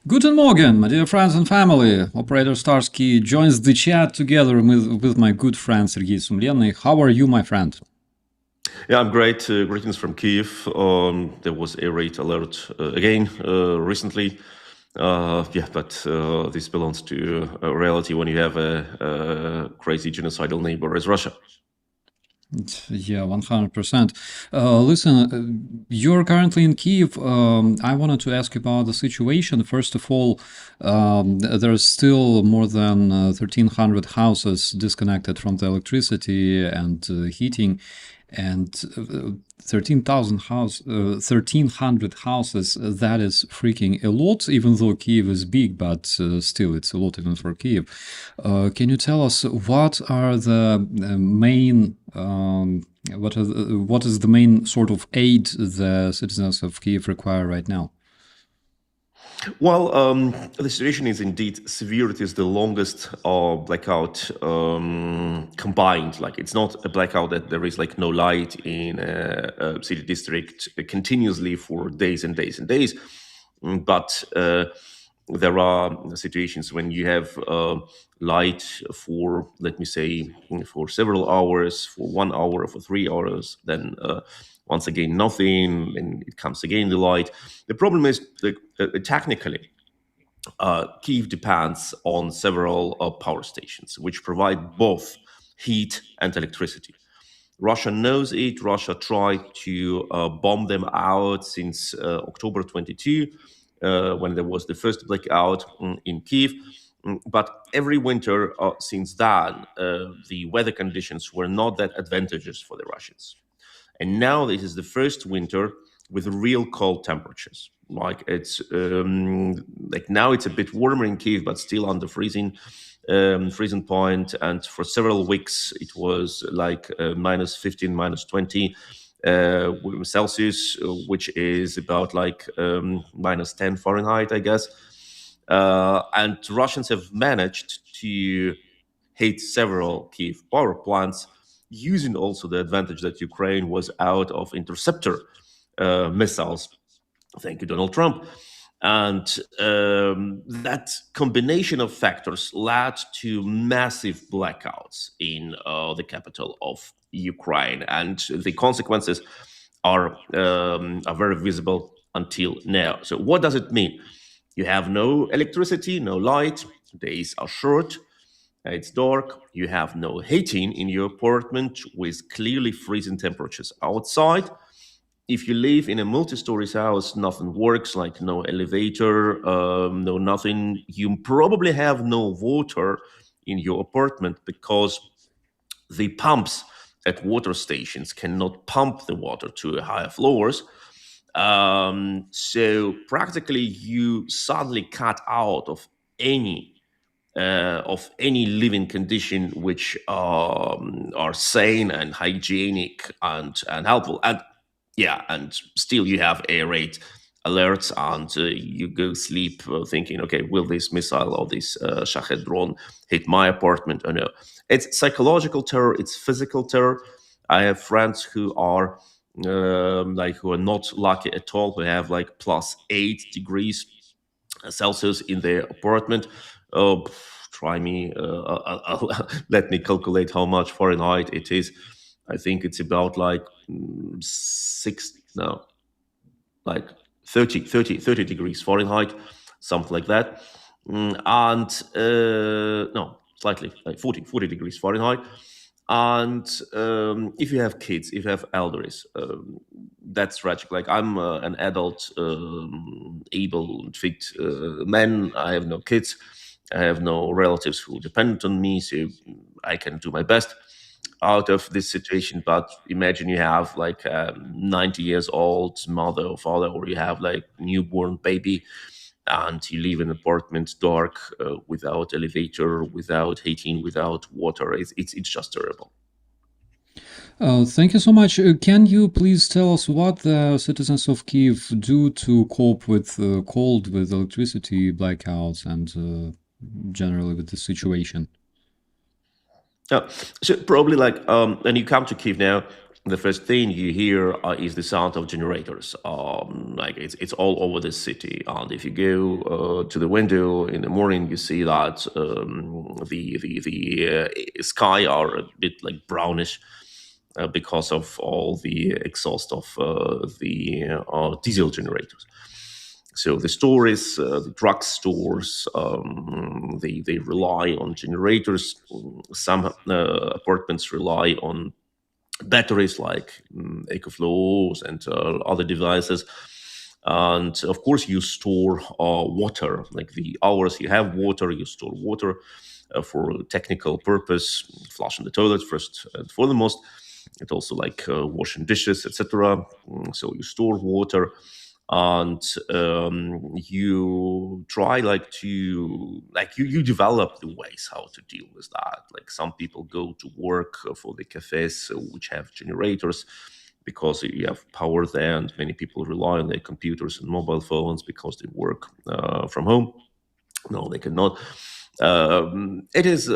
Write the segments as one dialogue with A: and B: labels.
A: Guten Morgen, my dear friends and family. Operator Starsky joins the chat together with my good friend Sergej Sumlenny. How are you, my friend?
B: Yeah, I'm great. Greetings from Kyiv. There was a raid alert again recently. But this belongs to reality when you have a crazy genocidal neighbor as Russia.
A: Yeah, 100%. Listen, you're currently in Kyiv. I wanted to ask you about the situation. First of all, there's still more than 1,300 houses disconnected from the electricity and heating, and 1,300 houses. That is freaking a lot, even though Kyiv is big, but still it's a lot even for Kyiv. Can you tell us what are the main what is the main sort of aid the citizens of Kyiv require right now?
B: Well, the situation is indeed severe. It is the longest blackout combined. Like, it's not a blackout that there is like no light in a city district continuously for days and days and days. But there are situations when you have light for, let me say, for several hours, for 1 hour, for 3 hours, then once again nothing, and it comes again the light. The problem is that technically, Kyiv depends on several power stations which provide both heat and electricity. Russia knows it. Russia tried to bomb them out since October 22, when there was the first blackout in Kyiv. But every winter since then, the weather conditions were not that advantageous for the Russians. And now this is the first winter with real cold temperatures. Like, it's like now it's a bit warmer in Kyiv, but still under freezing point. And for several weeks, it was like minus 15, minus 20 Celsius, which is about like minus 10 Fahrenheit, I guess. And Russians have managed to hit several Kyiv power plants, using also the advantage that Ukraine was out of interceptor missiles. Thank you, Donald Trump. And that combination of factors led to massive blackouts in the capital of Ukraine, and the consequences are very visible until now. So, what does it mean? You have no electricity, no light. Days are short. It's dark. You have no heating in your apartment with clearly freezing temperatures outside. If you live in a multi-story house, nothing works, like no elevator, no nothing. You probably have no water in your apartment because the pumps at water stations cannot pump the water to higher floors. So practically, you suddenly cut out of any living condition which are sane and hygienic and helpful. And yeah, and still you have air raid alerts, and you go sleep thinking, okay, will this missile or this Shahed drone hit my apartment or no? It's psychological terror, it's physical terror. I have friends who are who are not lucky at all, who have like plus 8 degrees Celsius in their apartment. Oh, try me. Let me calculate how much Fahrenheit it is. I think it's about like six, no, like 30 degrees Fahrenheit, something like that. And no, slightly like 40 degrees Fahrenheit. And if you have kids, if you have elders, that's tragic. Like, I'm an adult, able, fit man. I have no kids. I have no relatives who depend on me, so I can do my best out of this situation. But imagine you have like a 90 years old mother or father, or you have like newborn baby, and you live in an apartment dark, without elevator, without heating, without water. It's just terrible.
A: Thank you so much. Can you please tell us what the citizens of Kyiv do to cope with cold, with electricity blackouts, and generally with the situation?
B: Yeah. So probably like when you come to Kiev now, the first thing you hear is the sound of generators. Like it's all over the city, and if you go to the window in the morning, you see that the sky are a bit like brownish because of all the exhaust of the diesel generators. So the stores, the drugstores, they rely on generators. Some apartments rely on batteries like EcoFlows and other devices. And of course, you store water. Like the hours you have water, you store water for technical purpose, flushing the toilet first and foremost. It also like washing dishes, etc. So you store water, and you try like to like you develop the ways how to deal with that. Like some people go to work for the cafes which have generators because you have power there, and many people rely on their computers and mobile phones because they work from home. No, they cannot. It is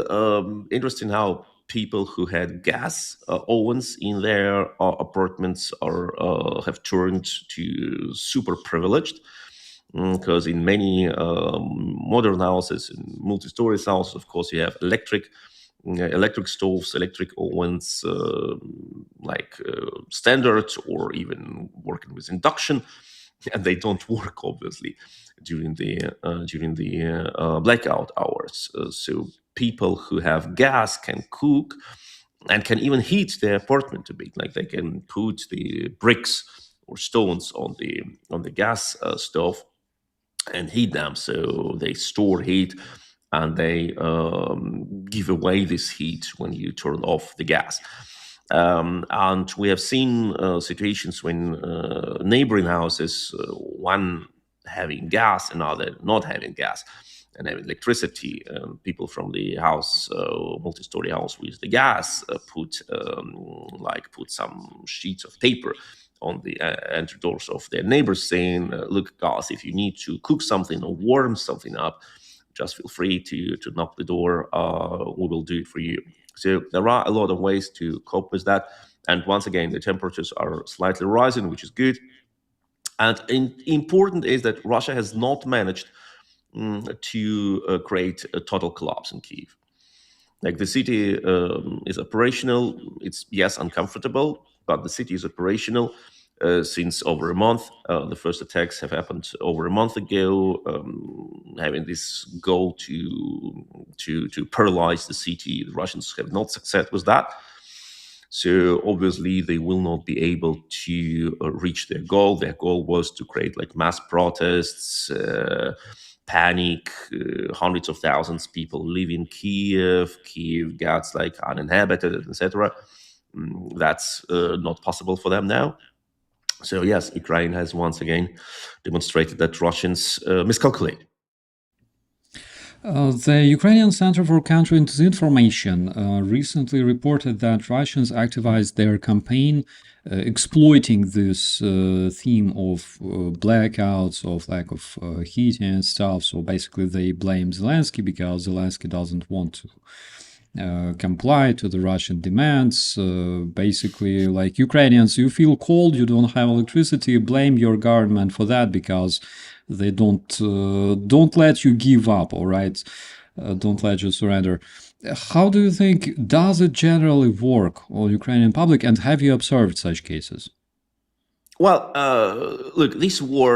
B: interesting how people who had gas ovens in their apartments are have turned to super privileged, because in many modern houses, in multi-story houses, of course, you have electric stoves, electric ovens, standard, or even working with induction, and they don't work obviously during the blackout hours. So people who have gas can cook and can even heat their apartment a bit. Like they can put the bricks or stones on the gas stove and heat them. So they store heat, and they give away this heat when you turn off the gas. And we have seen situations when neighboring houses, one having gas, another not having gas, and having electricity. People from the house, multi-story house with the gas, put some sheets of paper on the entry doors of their neighbors, saying, "Look, guys, if you need to cook something or warm something up, just feel free to knock the door. We will do it for you." So there are a lot of ways to cope with that. And once again, the temperatures are slightly rising, which is good. And important is that Russia has not managed to create a total collapse in Kyiv. Like the city is operational. It's, yes, uncomfortable, but the city is operational since over a month. The first attacks have happened over a month ago, having this goal to paralyze the city. The Russians have not succeeded with that. So obviously they will not be able to reach their goal. Their goal was to create like mass protests, panic, hundreds of thousands of people live in Kiev. Kiev gets like uninhabited, etc. That's not possible for them now. So yes, Ukraine has once again demonstrated that Russians miscalculate.
A: The Ukrainian Center for Counterinformation recently reported that Russians activized their campaign exploiting this theme of blackouts, of lack of heating and stuff. So basically, they blame Zelensky because Zelensky doesn't want to comply to the Russian demands. Basically, like, Ukrainians, you feel cold, you don't have electricity, blame your government for that because they don't let you give up, all right? Don't let you surrender. How do you think, does it generally work on Ukrainian public, and have you observed such cases?
B: Well, look, this war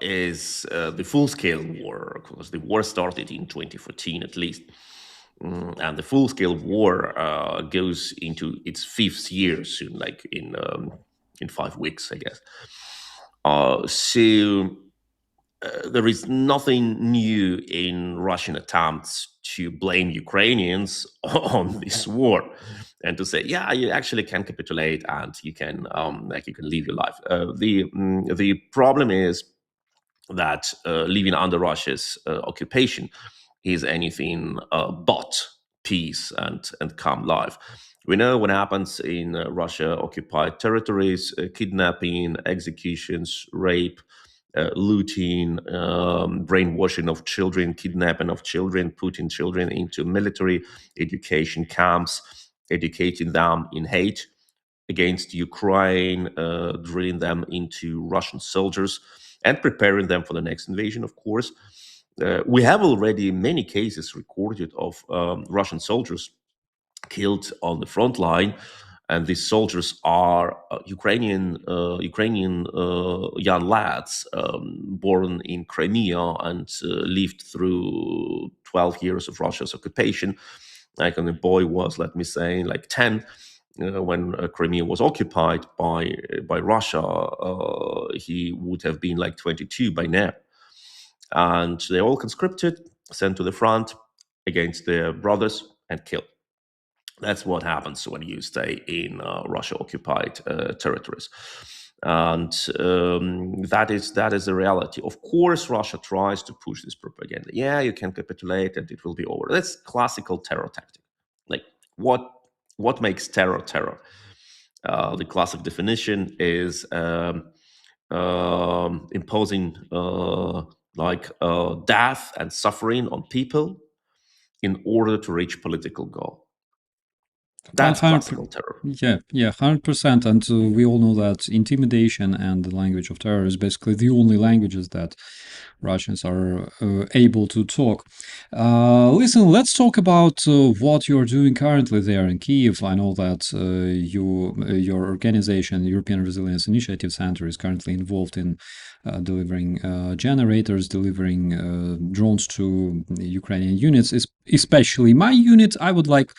B: is the full-scale war. Of course, the war started in 2014 at least. And the full-scale war goes into its fifth year soon, like in 5 weeks, I guess. So there is nothing new in Russian attempts to blame Ukrainians on this war, and to say, yeah, you actually can capitulate and you can live your life. The problem is that living under Russia's occupation is anything but peace and calm life. We know what happens in Russia occupied territories: kidnapping, executions, rape, looting, brainwashing of children, kidnapping of children, putting children into military education camps, educating them in hate. against Ukraine, drilling them into Russian soldiers and preparing them for the next invasion, of course. We have already many cases recorded of Russian soldiers killed on the front line, and these soldiers are Ukrainian young lads born in Crimea and lived through 12 years of Russia's occupation. Like, and the boy was, let me say, like 10 when Crimea was occupied by Russia. He would have been like 22 by now, and they all conscripted, sent to the front against their brothers, and killed. That's what happens when you stay in Russia-occupied territories, and that is the reality. Of course, Russia tries to push this propaganda. Yeah, you can capitulate and it will be over. That's classical terror tactic. Like, what makes terror terror? The classic definition is imposing death and suffering on people in order to reach political goal. That's
A: 100
B: classical terror.
A: Yeah, 100%. And we all know that intimidation and the language of terror is basically the only languages that Russians are able to talk. Listen, let's talk about what you're doing currently there in Kyiv. I know that your organization, European Resilience Initiative Center, is currently involved in delivering generators, delivering drones to Ukrainian units, especially my unit. I would like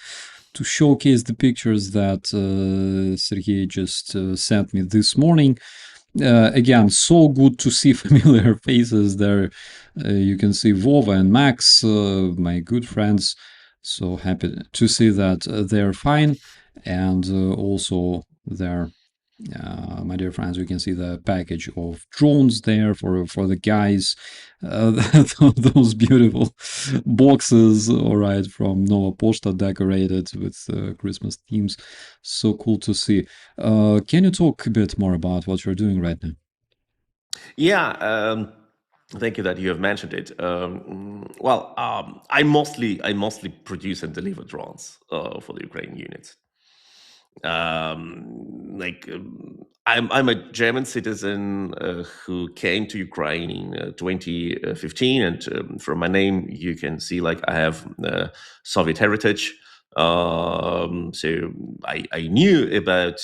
A: to showcase the pictures that Sergej just sent me this morning. Again, so good to see familiar faces there. You can see Vova and Max, my good friends. So happy to see that they're fine. And also there, my dear friends, you can see the package of drones there for the guys. Those beautiful boxes, all right, from Nova Posta, decorated with Christmas themes. So cool to see. Can you talk a bit more about what you're doing right now?
B: Yeah, thank you that you have mentioned it. I mostly produce and deliver drones for the Ukrainian units. I'm a German citizen who came to Ukraine in 2015, and from my name you can see like I have Soviet heritage. So I knew about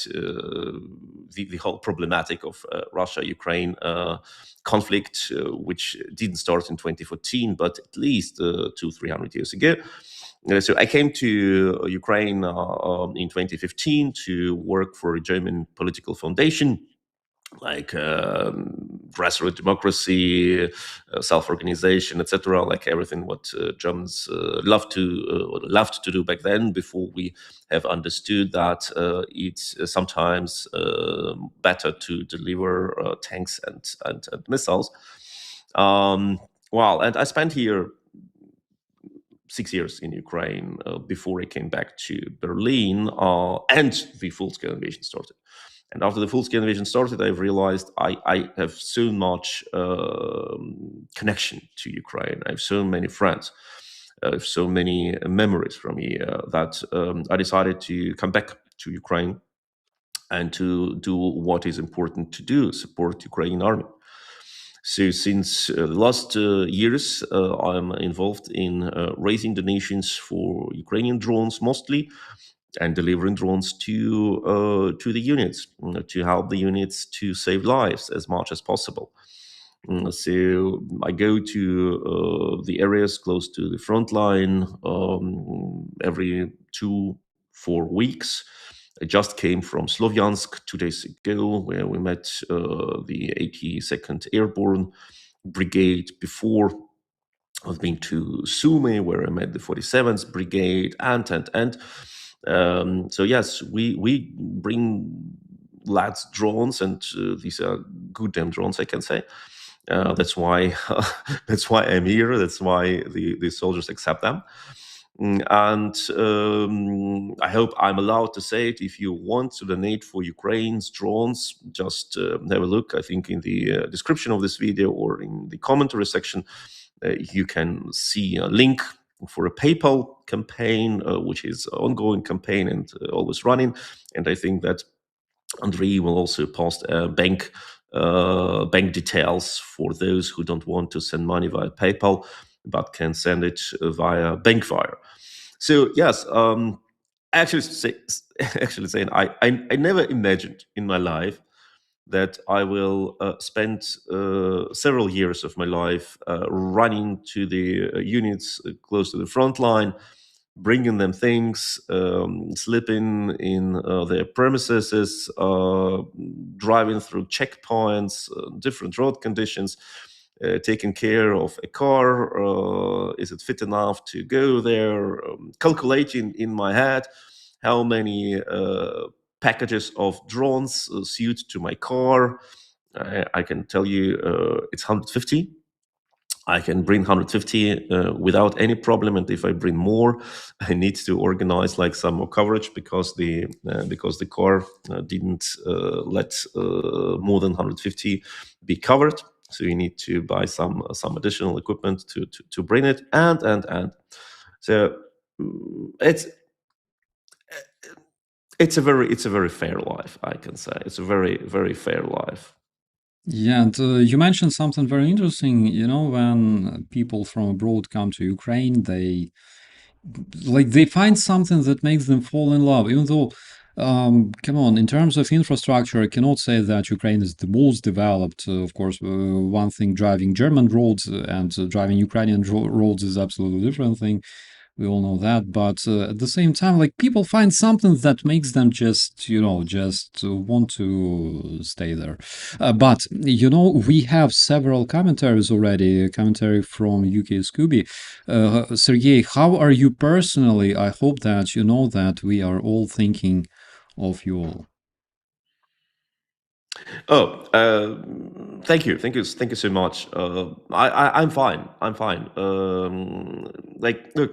B: the whole problematic of Russia-Ukraine conflict, which didn't start in 2014, but at least 200-300 years ago. So I came to Ukraine in 2015 to work for a German political foundation, like grassroots democracy, self-organization, etc. Like everything what Germans loved to do back then. Before we have understood that it's sometimes better to deliver tanks and missiles. And I spent here 6 years in Ukraine before I came back to Berlin, and the full-scale invasion started. And after the full-scale invasion started, I've realized I have so much connection to Ukraine. I have so many friends. I have so many memories from here that I decided to come back to Ukraine and to do what is important to do, support Ukrainian army. So since the last years, I'm involved in raising donations for Ukrainian drones mostly, and delivering drones to the units, to help the units to save lives as much as possible. So I go to the areas close to the front line every 2-4 weeks. I just came from Slovyansk 2 days ago, where we met the 82nd Airborne Brigade. Before, I've been to Sumy, where I met the 47th Brigade, and. So yes, we bring lads drones, and these are good damn drones, I can say. That's why I'm here. That's why the soldiers accept them. And I hope I'm allowed to say it. If you want to donate for Ukraine's drones, just have a look. I think in the description of this video or in the commentary section, you can see a link for a PayPal campaign, which is an ongoing campaign and always running. And I think that Andrei will also post bank details for those who don't want to send money via PayPal, but can send it via bank wire. So yes, actually, actually saying I never imagined in my life that I will spend several years of my life running to the units close to the front line, bringing them things, sleeping in their premises, driving through checkpoints, different road conditions, taking care of a car. Is it fit enough to go there? Calculating in my head how many packages of drones suit to my car. I can tell you it's 150. I can bring 150 without any problem, and if I bring more, I need to organize like some more coverage because the car didn't let more than 150 be covered. So you need to buy some additional equipment to bring it, and so it's it's a very fair life. I can say it's a very fair life.
A: Yeah, and you mentioned something very interesting. You know, when people from abroad come to Ukraine, they find something that makes them fall in love. Even though, come on, in terms of infrastructure, I cannot say that Ukraine is the most developed. Of course, one thing driving German roads and driving Ukrainian roads is absolutely different thing. We all know that, but at the same time, like people find something that makes them just, just want to stay there. But we have several commentaries already. A commentary from UK Scooby. Sergey, how are you personally? I hope that you know that we are all thinking of you all.
B: Oh, thank you so much. I'm fine. I'm fine. Look,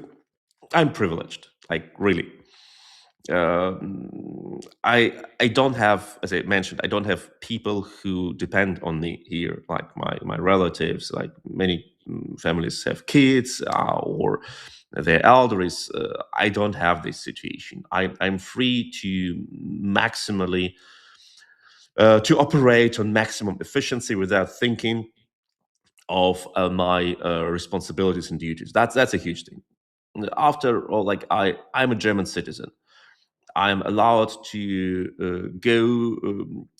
B: I'm privileged. Like really. I don't have, as I mentioned, I don't have people who depend on me here, like my relatives. Like many families have kids or their elders. I don't have this situation. I'm free to maximally to operate on maximum efficiency without thinking of my responsibilities and duties. That's a huge thing. After all, like I'm a German citizen. I'm allowed to go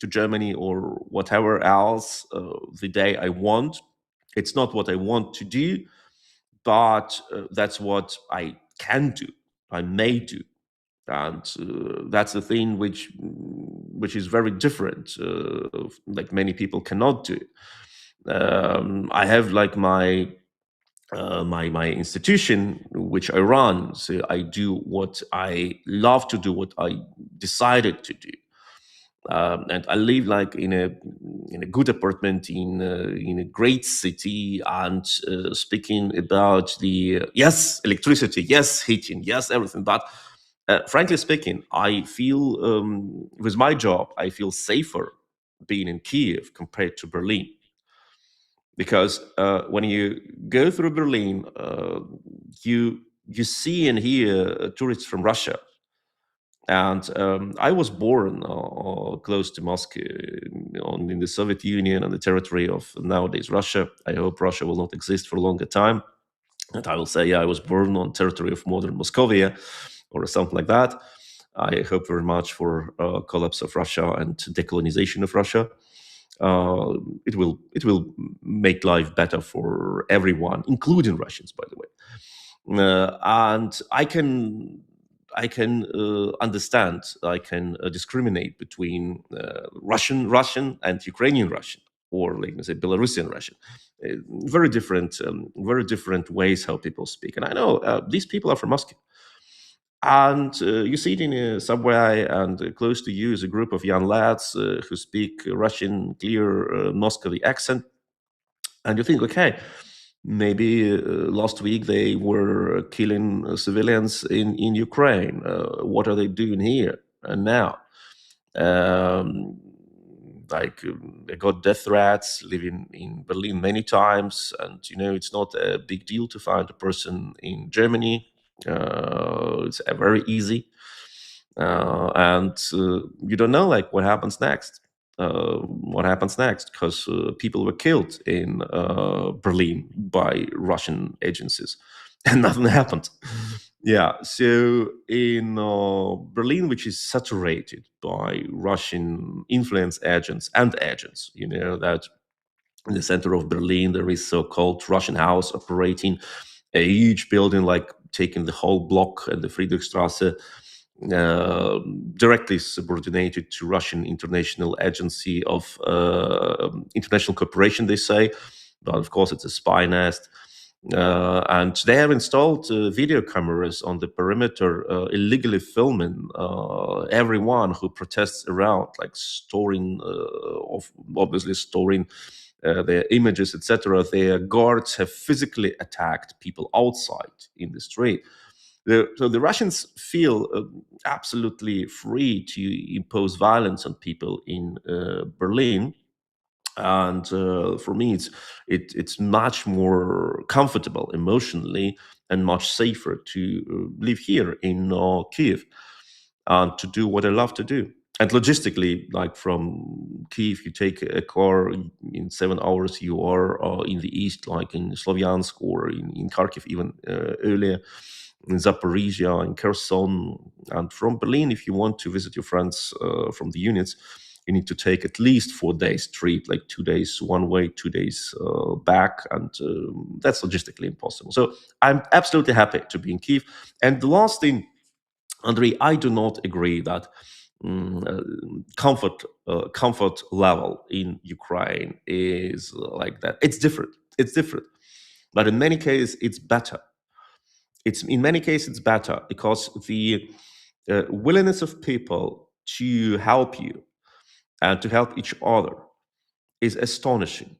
B: to Germany or whatever else the day I want. It's not what I want to do, but that's what I can do. I may do, and that's the thing which is very different. Like many people cannot do. I have like my institution which I run. So I do what I love to do, what I decided to do. And I live like in a good apartment in a great city. And speaking about the yes electricity, yes heating, yes everything, but frankly speaking, I feel with my job I feel safer being in Kyiv compared to Berlin, because when you go through Berlin, you see and hear tourists from Russia. And I was born close to Moscow, in the Soviet Union and the territory of nowadays Russia. I hope Russia will not exist for a longer time. And I will say, yeah, I was born on territory of modern Moscovia or something like that. I hope very much for collapse of Russia and decolonization of Russia. Uh, it will make life better for everyone, including Russians, by the way. And I can understand. I can discriminate between Russian and Ukrainian Russian, or like say Belarusian Russian. Very different ways how people speak. And I know these people are from Moscow, and you see it in a subway, and close to you is a group of young lads who speak Russian, clear Muscovy accent, and you think, okay, maybe last week they were killing civilians in Ukraine. What are they doing here and now? Um, they got death threats, living in Berlin many times, and it's not a big deal to find a person in Germany. It's very easy. and you don't know like what happens next. Because people were killed in Berlin by Russian agencies, and nothing happened. Yeah, so in Berlin, which is saturated by Russian influence agents and agents, you know that in the center of Berlin there is so-called Russian house operating a huge building, like taking the whole block and the Friedrichstrasse, uh, directly subordinated to Russian International Agency of International Cooperation, they say, but of course it's a spy nest. And they have installed video cameras on the perimeter, illegally filming everyone who protests around, like obviously storing their images, etc. Their guards have physically attacked people outside in the street. So the Russians feel absolutely free to impose violence on people in Berlin, and for me, it's much more comfortable emotionally and much safer to live here in Kiev and to do what I love to do. And logistically, like from Kyiv, you take a car in 7 hours. You are in the east, like in Slovyansk or in Kharkiv, even earlier in Zaporizhia, in Kherson. And from Berlin, if you want to visit your friends from the units, you need to take at least 4 days trip, like 2 days one way, 2 days back, and that's logistically impossible. So I'm absolutely happy to be in Kyiv. And the last thing, Andrei, I do not agree that comfort level in Ukraine is like that. It's different. It's different, but in many cases, it's better. It's better because the willingness of people to help you and to help each other is astonishing.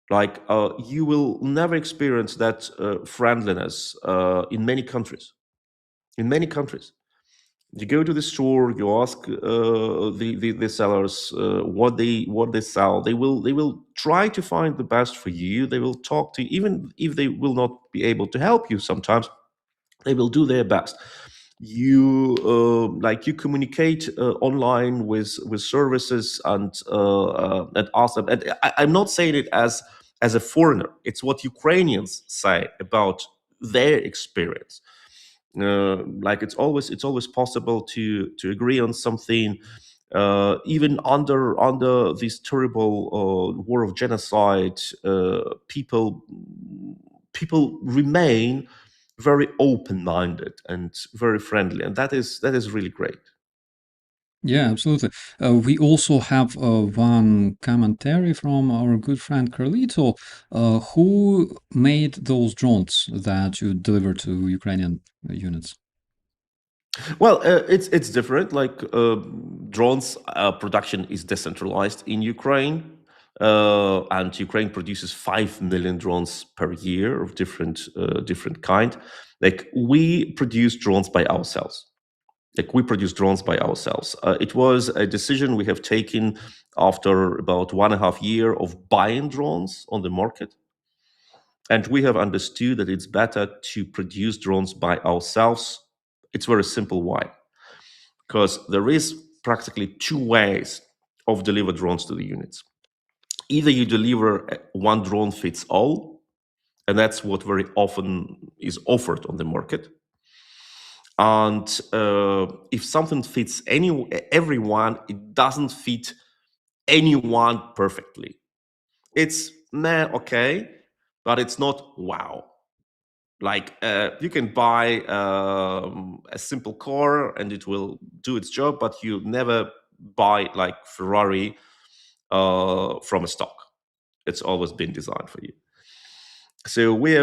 B: Like you will never experience that friendliness in many countries. In many countries, you go to the store, you ask the sellers what they sell. They will try to find the best for you. They will talk to you, even if they will not be able to help you. Sometimes they will do their best. You communicate online with services and ask them. And I'm not saying it as a foreigner. It's what Ukrainians say about their experience. Like it's always possible to agree on something, even under this terrible war of genocide. People remain very open-minded and very friendly, and that is really great.
A: Yeah, absolutely. We also have one commentary from our good friend Carlito, who made those drones that you deliver to Ukrainian units.
B: Well, it's different. Like drones production is decentralized in Ukraine, and Ukraine produces 5 million drones per year of different kind. Like we produce drones by ourselves. It was a decision we have taken after about 1.5 years of buying drones on the market, and we have understood that it's better to produce drones by ourselves. It's very simple why. Because there is practically two ways of deliver drones to the units. Either you deliver one drone fits all, and that's what very often is offered on the market. And if something fits everyone, it doesn't fit anyone perfectly. It's okay, but it's not wow. Like you can buy a simple car and it will do its job, but you never buy like Ferrari from a stock. It's always been designed for you. So we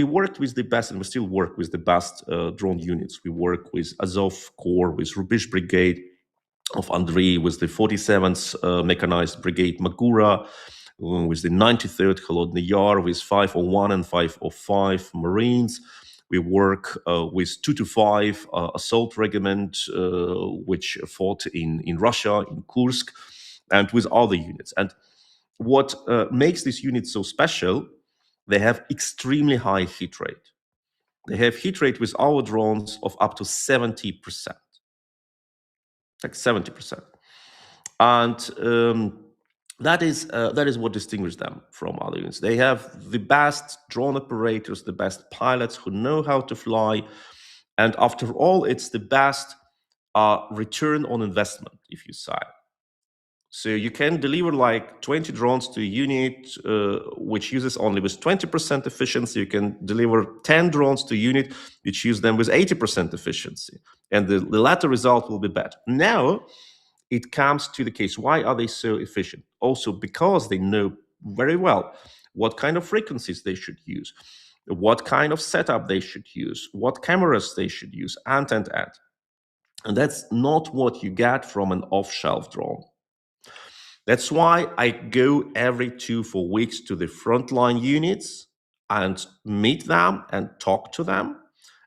B: worked with the best, and we still work with the best drone units. We work with Azov Corps, with RUBIZH Brigade of Andrei, with the 47th Mechanized Brigade Magura, with the 93rd Холодный Yar, with 501 and 505 Marines. We work with 225 Assault Regiment, which fought in Russia, in Kursk, and with other units. And what makes these units so special, they have extremely high hit rate. They have hit rate with our drones of up to 70%, like 70%. And that is what distinguishes them from other units. They have the best drone operators, the best pilots who know how to fly, and after all, it's the best return on investment, if you say. So you can deliver like 20 drones to a unit which uses only with 20% efficiency. You can deliver 10 drones to a unit which use them with 80% efficiency, and the latter result will be better. Now it comes to the case, why are they so efficient? Also because they know very well what kind of frequencies they should use, what kind of setup they should use, what cameras they should use, and. And that's not what you get from an off-shelf drone. That's why I go every 2-4 weeks to the frontline units and meet them and talk to them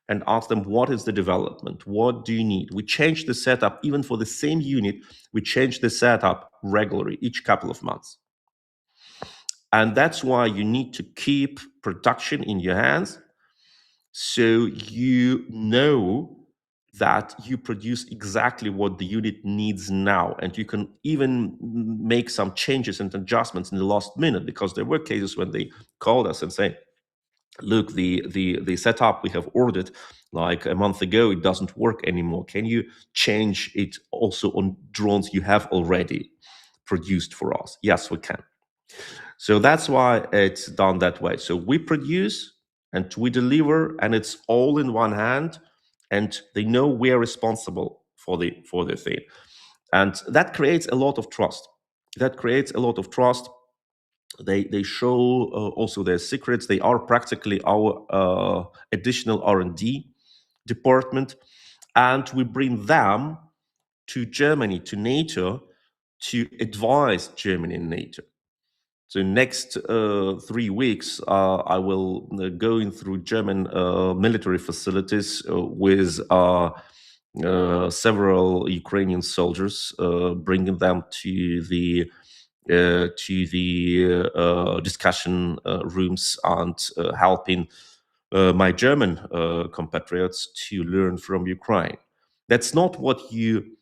B: and ask them, what is the development? What do you need? We change the setup, even for the same unit, we change the setup regularly, each couple of months. And that's why you need to keep production in your hands, so you know that you produce exactly what the unit needs now, and you can even make some changes and adjustments in the last minute, because there were cases when they called us and say, look, the setup we have ordered like a month ago, it doesn't work anymore. Can you change it also on drones you have already produced for us? Yes, we can. So that's why it's done that way. So we produce and we deliver, and it's all in one hand, and they know we are responsible for the thing, and that creates a lot of trust. They show also their secrets. They are practically our additional R&D department, and we bring them to Germany, to NATO, to advise Germany and NATO. So next 3 weeks, I will go in through German military facilities with several Ukrainian soldiers, bringing them to the discussion rooms and helping my German compatriots to learn from Ukraine. That's not what you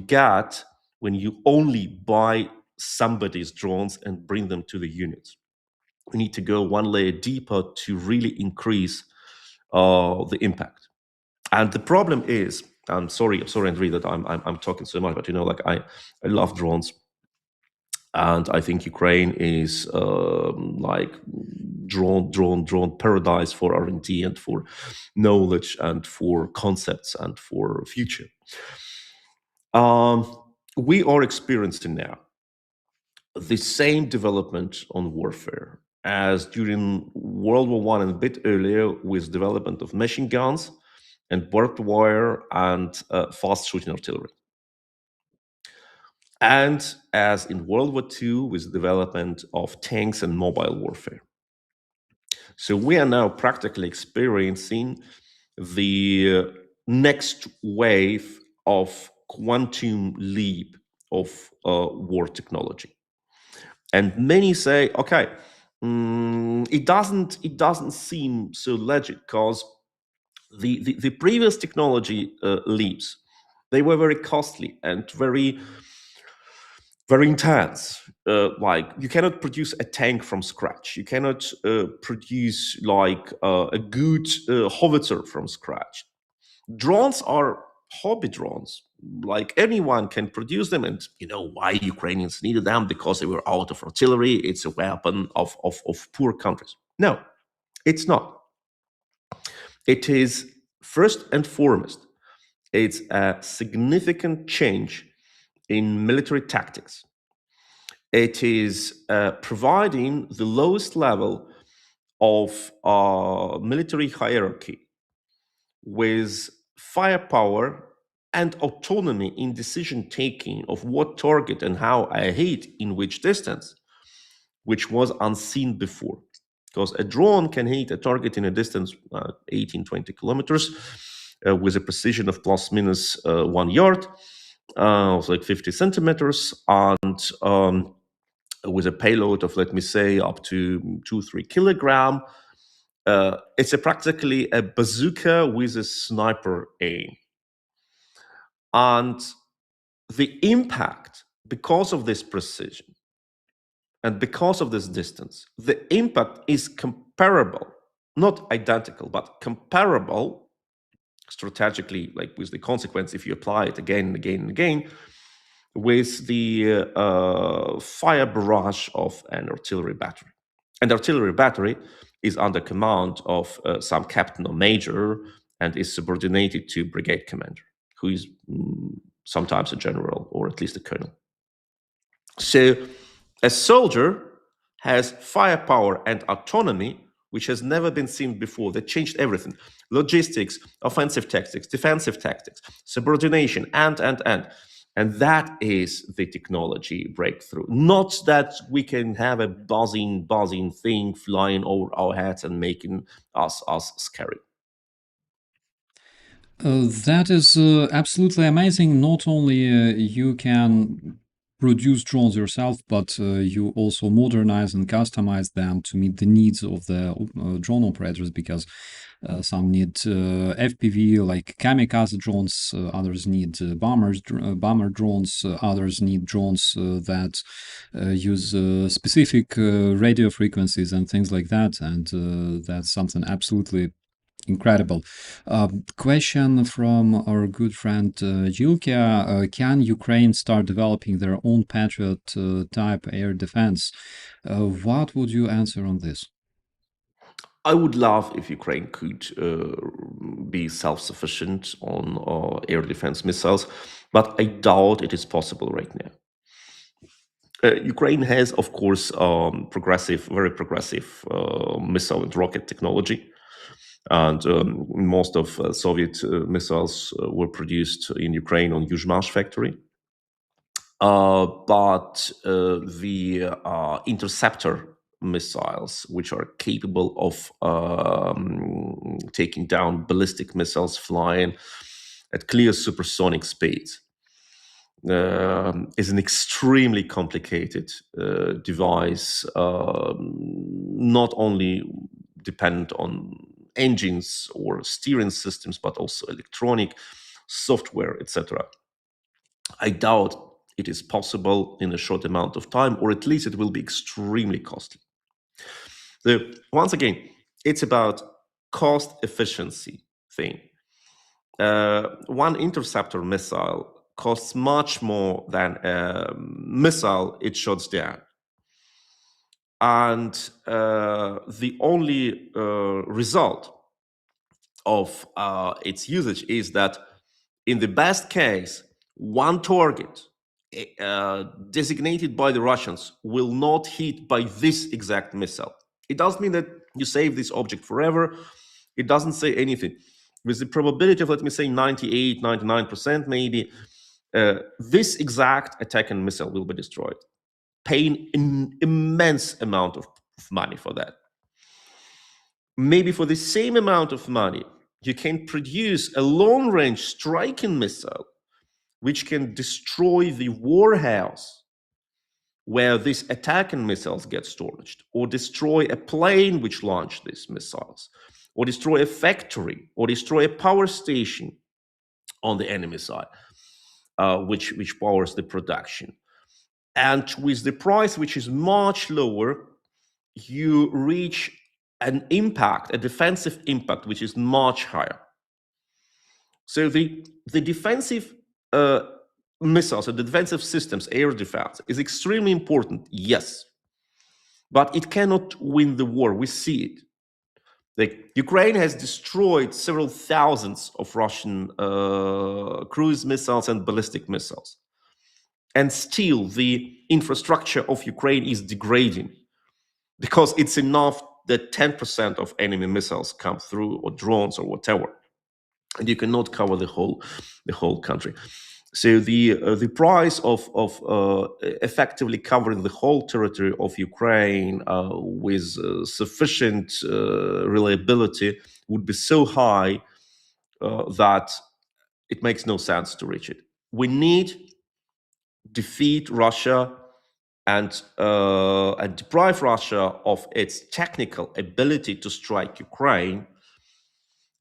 B: get when you only buy somebody's drones and bring them to the units. We need to go one layer deeper to really increase the impact. And the problem is, I'm sorry, Andrei, that I'm talking so much, but like I love drones, and I think Ukraine is like drone paradise for R&D and for knowledge and for concepts and for future. We are experiencing now the same development on warfare as during World War I and a bit earlier, with development of machine guns and barbed wire and fast shooting artillery. And as in World War II, with development of tanks and mobile warfare. So we are now practically experiencing the next wave of quantum leap of war technology. And many say, okay, it doesn't seem so legit, because the previous technology leaps, they were very costly and very intense. Like, you cannot produce a tank from scratch. You cannot produce like a good howitzer from scratch. Drones are hobby drones. Like, anyone can produce them, and why Ukrainians needed them? Because they were out of artillery. It's a weapon of poor countries. No, it's not. It is first and foremost, it's a significant change in military tactics. It is providing the lowest level of military hierarchy with firepower and autonomy in decision taking of what target and how I hit in which distance, which was unseen before. Because a drone can hit a target in a distance 18, 20 kilometers with a precision of plus minus 1 yard, like 50 centimeters, and with a payload of, let me say, up to 2-3 kilogram. It's practically a bazooka with a sniper aim. And the impact, because of this precision and because of this distance, the impact is comparable, not identical, but comparable strategically, like with the consequence if you apply it again and again and again, with the fire barrage of an artillery battery. And artillery battery is under command of some captain or major and is subordinated to brigade commander, who is sometimes a general or at least a colonel. So a soldier has firepower and autonomy which has never been seen before. That changed everything. Logistics, offensive tactics, defensive tactics, subordination, and. And that is the technology breakthrough. Not that we can have a buzzing thing flying over our heads and making us scary.
A: That is absolutely amazing. Not only you can produce drones yourself, but you also modernize and customize them to meet the needs of the drone operators, because some need FPV, like kamikaze drones, others need bomber drones, others need drones that use specific radio frequencies and things like that, and that's something absolutely incredible. Question from our good friend Yilka. Can Ukraine start developing their own Patriot type air defense? What would you answer on this?
B: I would love if Ukraine could be self-sufficient on air defense missiles, but I doubt it is possible right now. Ukraine has, of course, very progressive missile and rocket technology. And most of Soviet missiles were produced in Ukraine on UBIZH factory. But the interceptor missiles, which are capable of taking down ballistic missiles flying at clear supersonic speeds, is an extremely complicated device, not only dependent on engines or steering systems, but also electronic software, etc. I doubt it is possible in a short amount of time, or at least it will be extremely costly. So once again, it's about cost efficiency thing. One interceptor missile costs much more than a missile it shoots down. And the only result of its usage is that in the best case, one target designated by the Russians will not hit by this exact missile. It doesn't mean that you save this object forever. It doesn't say anything. With the probability of, let me say, 98, 99% maybe, this exact attacking missile will be destroyed, paying an immense amount of money for that. Maybe for the same amount of money, you can produce a long-range striking missile which can destroy the warehouse where these attacking missiles get stored, or destroy a plane which launched these missiles, or destroy a factory, or destroy a power station on the enemy side, which powers the production. And with the price which is much lower, you reach an impact, a defensive impact, which is much higher. So the defensive missiles and the defensive systems, air defense, is extremely important, yes. But it cannot win the war. We see it. Like, Ukraine has destroyed several thousands of Russian cruise missiles and ballistic missiles. And still, the infrastructure of Ukraine is degrading, because it's enough that 10% of enemy missiles come through, or drones, or whatever, and you cannot cover the whole country. So the price of effectively covering the whole territory of Ukraine with sufficient reliability would be so high that it makes no sense to reach it. We need defeat Russia and deprive Russia of its technical ability to strike Ukraine.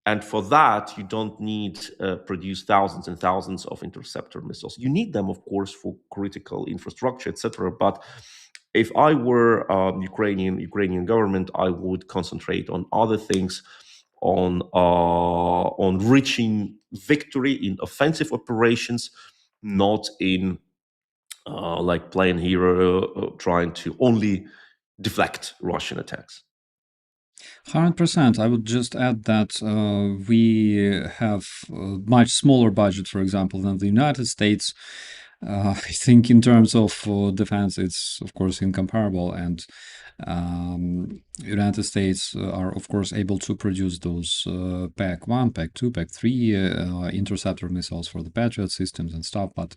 B: And for that, you don't need produce thousands and thousands of interceptor missiles. You need them, of course, for critical infrastructure, etc. But if I were Ukrainian government, I would concentrate on other things, on reaching victory in offensive operations, not in like playing hero, trying to only deflect Russian attacks.
A: 100%. I would just add that we have a much smaller budget, for example, than the United States. I think in terms of defense, it's of course incomparable, and United States are of course able to produce those PAC-1, PAC-2, PAC-3 interceptor missiles for the Patriot systems and stuff, but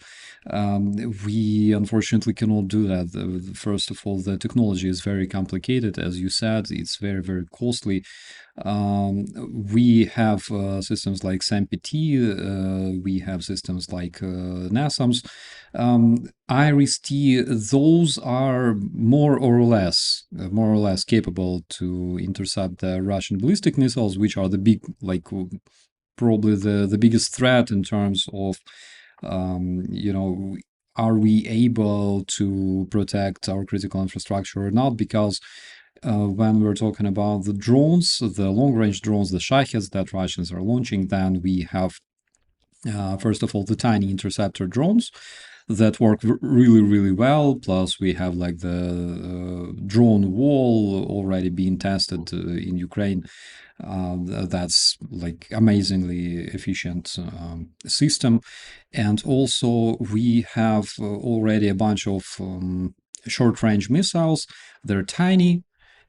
A: we unfortunately cannot do that. First of all, the technology is very complicated, as you said. It's very, very costly. We have systems like SAMPT, we have systems like NASAMS. IRIS-T, those are more or less capable to intercept the Russian ballistic missiles, which are the big, like probably the biggest threat in terms of, are we able to protect our critical infrastructure or not? Because when we're talking about the drones, the long-range drones, the Shaheds that Russians are launching, then we have, first of all, the tiny interceptor drones that work really, really well. Plus, we have like the drone wall already being tested in Ukraine. That's like amazingly efficient system. And also, we have already a bunch of short-range missiles. They're tiny,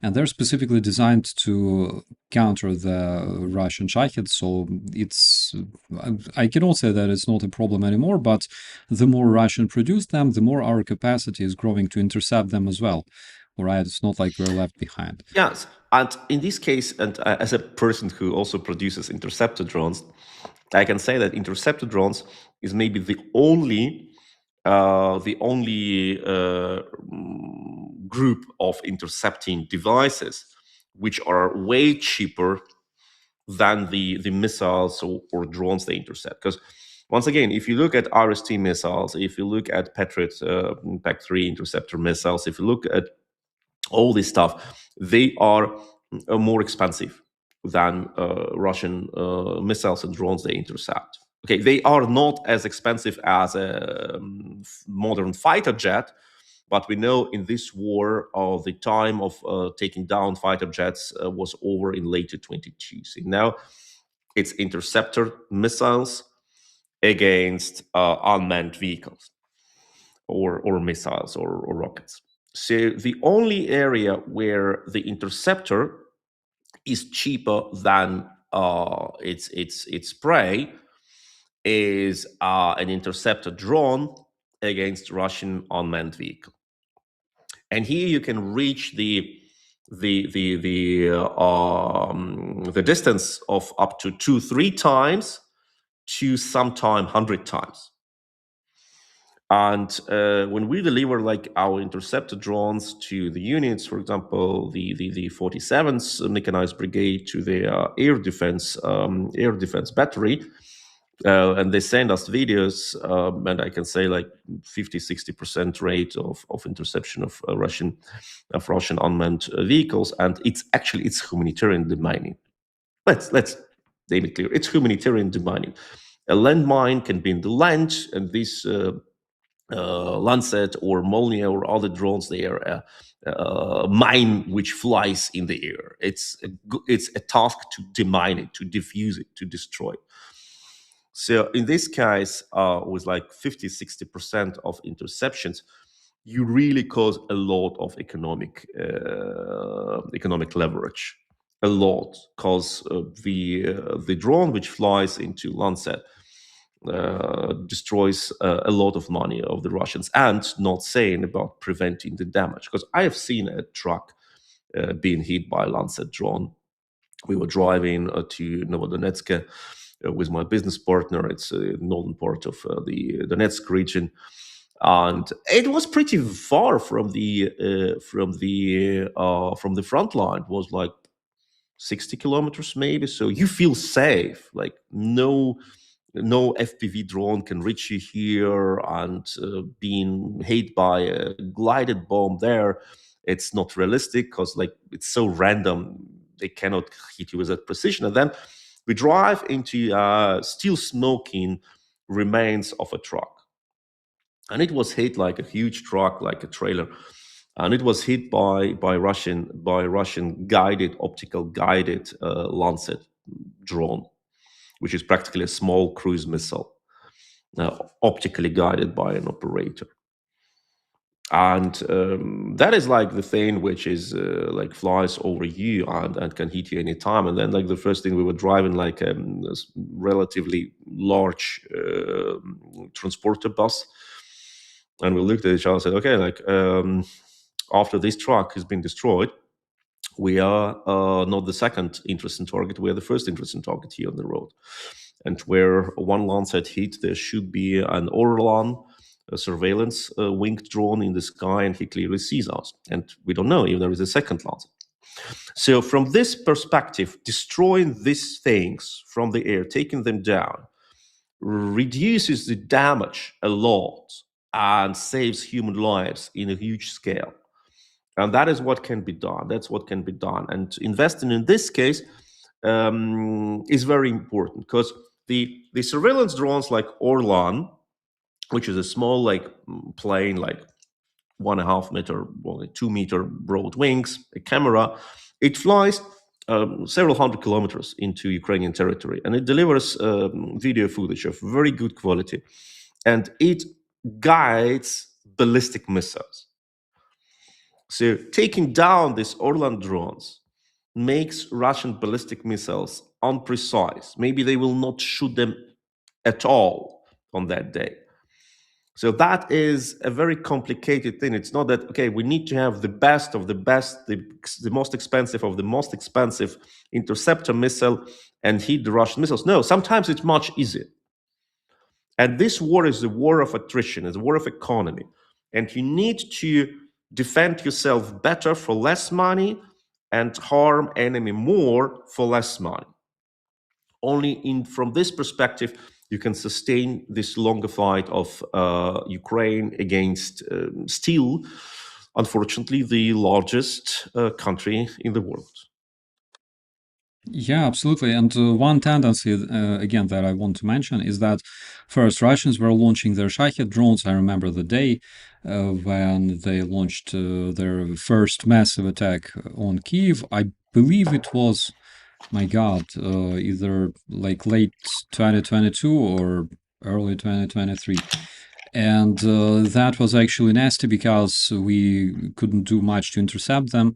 A: and they're specifically designed to counter the Russian Shahed. So it's, I cannot say that it's not a problem anymore, but the more Russian produce them, the more our capacity is growing to intercept them as well. All right, it's not like we're left behind.
B: Yes, and in this case, and as a person who also produces interceptor drones, I can say that interceptor drones is maybe the only group of intercepting devices which are way cheaper than the missiles or drones they intercept. Because once again, if you look at RST missiles, if you look at Patriot PAC-3 interceptor missiles, if you look at all this stuff, they are more expensive than Russian missiles and drones they intercept. Okay, they are not as expensive as a modern fighter jet, but we know in this war, the time of taking down fighter jets was over in later 22. So now it's interceptor missiles against unmanned vehicles or missiles or rockets. So the only area where the interceptor is cheaper than its prey is an interceptor drone against Russian unmanned vehicle. And here you can reach the distance of up to 2-3 times to sometime 100 times. And when we deliver like our interceptor drones to the units, for example, the 47th mechanized brigade to the air defense battery, and they send us videos, and I can say like 50-60% rate of interception of Russian unmanned vehicles, and it's humanitarian demining. Let's name it clear. It's humanitarian demining. A landmine can be in the land, and this Lancet or Molnia or other drones, they are a mine which flies in the air. It's a task to demine it, to diffuse it, to destroy it. So in this case, with like 50-60% of interceptions, you really cause a lot of economic leverage. A lot, because the drone which flies into Lancet destroys a lot of money of the Russians, and not saying about preventing the damage. Because I have seen a truck being hit by a Lancet drone. We were driving to Novodonetsk with my business partner. It's the northern part of the Donetsk region. and it was pretty far from the front line. It was like 60 kilometers maybe, so you feel safe, like no FPV drone can reach you here, and being hit by a glided bomb there, it's not realistic because like it's so random, they cannot hit you with that precision. And then we drive into still smoking remains of a truck, and it was hit like a huge truck, like a trailer, and it was hit by Russian guided optical guided Lancet drone, which is practically a small cruise missile, optically guided by an operator. And that is like the thing which is like flies over you and can hit you anytime. And then like the first thing, we were driving like a relatively large transporter bus, and we looked at each other and said, okay, like after this truck has been destroyed, we are not the second interesting target, we are the first interesting target here on the road. And where one Lancet hit, there should be an Orlan, a surveillance winged drone in the sky, and he clearly sees us. And we don't know if there is a second Lancet. So from this perspective, destroying these things from the air, taking them down, reduces the damage a lot and saves human lives in a huge scale. And that is what can be done. That's what can be done. And investing in this case is very important, because the surveillance drones like Orlan, which is a small like plane, like 1.5 meter, well, 2 meter broad wings, a camera, it flies several hundred kilometers into Ukrainian territory, and it delivers video footage of very good quality, and it guides ballistic missiles. So taking down these Orlan drones makes Russian ballistic missiles unprecise. Maybe they will not shoot them at all on that day. So that is a very complicated thing. It's not that, okay, we need to have the best of the best, the most expensive of the most expensive interceptor missile and hit the Russian missiles. No, sometimes it's much easier. And this war is a war of attrition, it's a war of economy. And you need to defend yourself better for less money and harm enemy more for less money. Only from this perspective, you can sustain this longer fight of Ukraine against still, unfortunately, the largest country in the world.
A: Yeah, absolutely. And one tendency, again, that I want to mention is that first, Russians were launching their Shahed drones. I remember the day when they launched their first massive attack on Kyiv. I believe it was, my God, either like late 2022 or early 2023. And that was actually nasty because we couldn't do much to intercept them.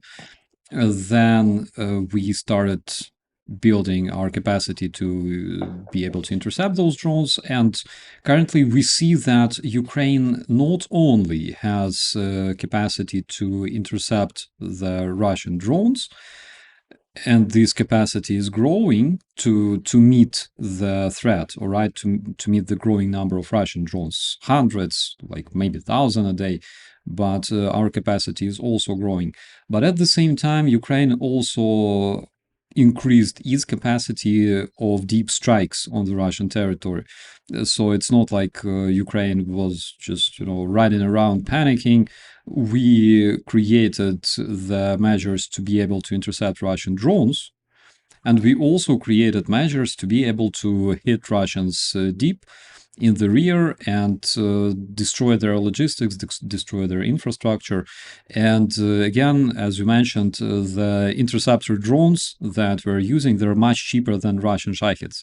A: Then we started building our capacity to be able to intercept those drones. And currently we see that Ukraine not only has capacity to intercept the Russian drones, and this capacity is growing to meet the threat, all right, to meet the growing number of Russian drones, hundreds, like maybe 1,000 a day, but our capacity is also growing. But at the same time, Ukraine also increased its capacity of deep strikes on the Russian territory. So it's not like Ukraine was just, riding around panicking. We created the measures to be able to intercept Russian drones, and we also created measures to be able to hit Russians deep in the rear and destroy their logistics, destroy their infrastructure. And again, as you mentioned, the interceptor drones that we're using, they're much cheaper than Russian Shaheds.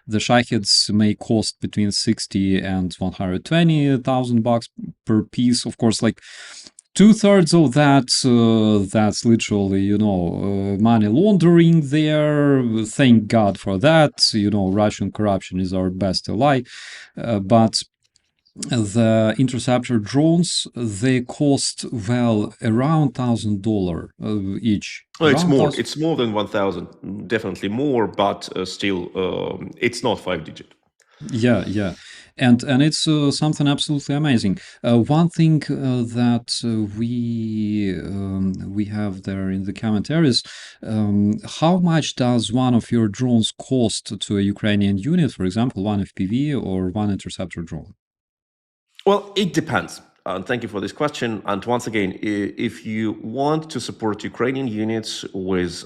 A: The Shaheds may cost between 60 and 120,000 bucks per piece. Of course, like 2/3 of that, that's literally, money laundering there. Thank God for that. Russian corruption is our best ally. But the interceptor drones, they cost, well, around $1,000 each.
B: Well, it's
A: Around
B: more.
A: 1,000.
B: It's more than 1,000, definitely more, but still, it's not 5-digit.
A: Yeah. and it's something absolutely amazing. One thing that we have there in the commentaries, how much does one of your drones cost to a Ukrainian unit, for example, one FPV or one interceptor drone?
B: Well, it depends. And thank you for this question. And once again, if you want to support Ukrainian units with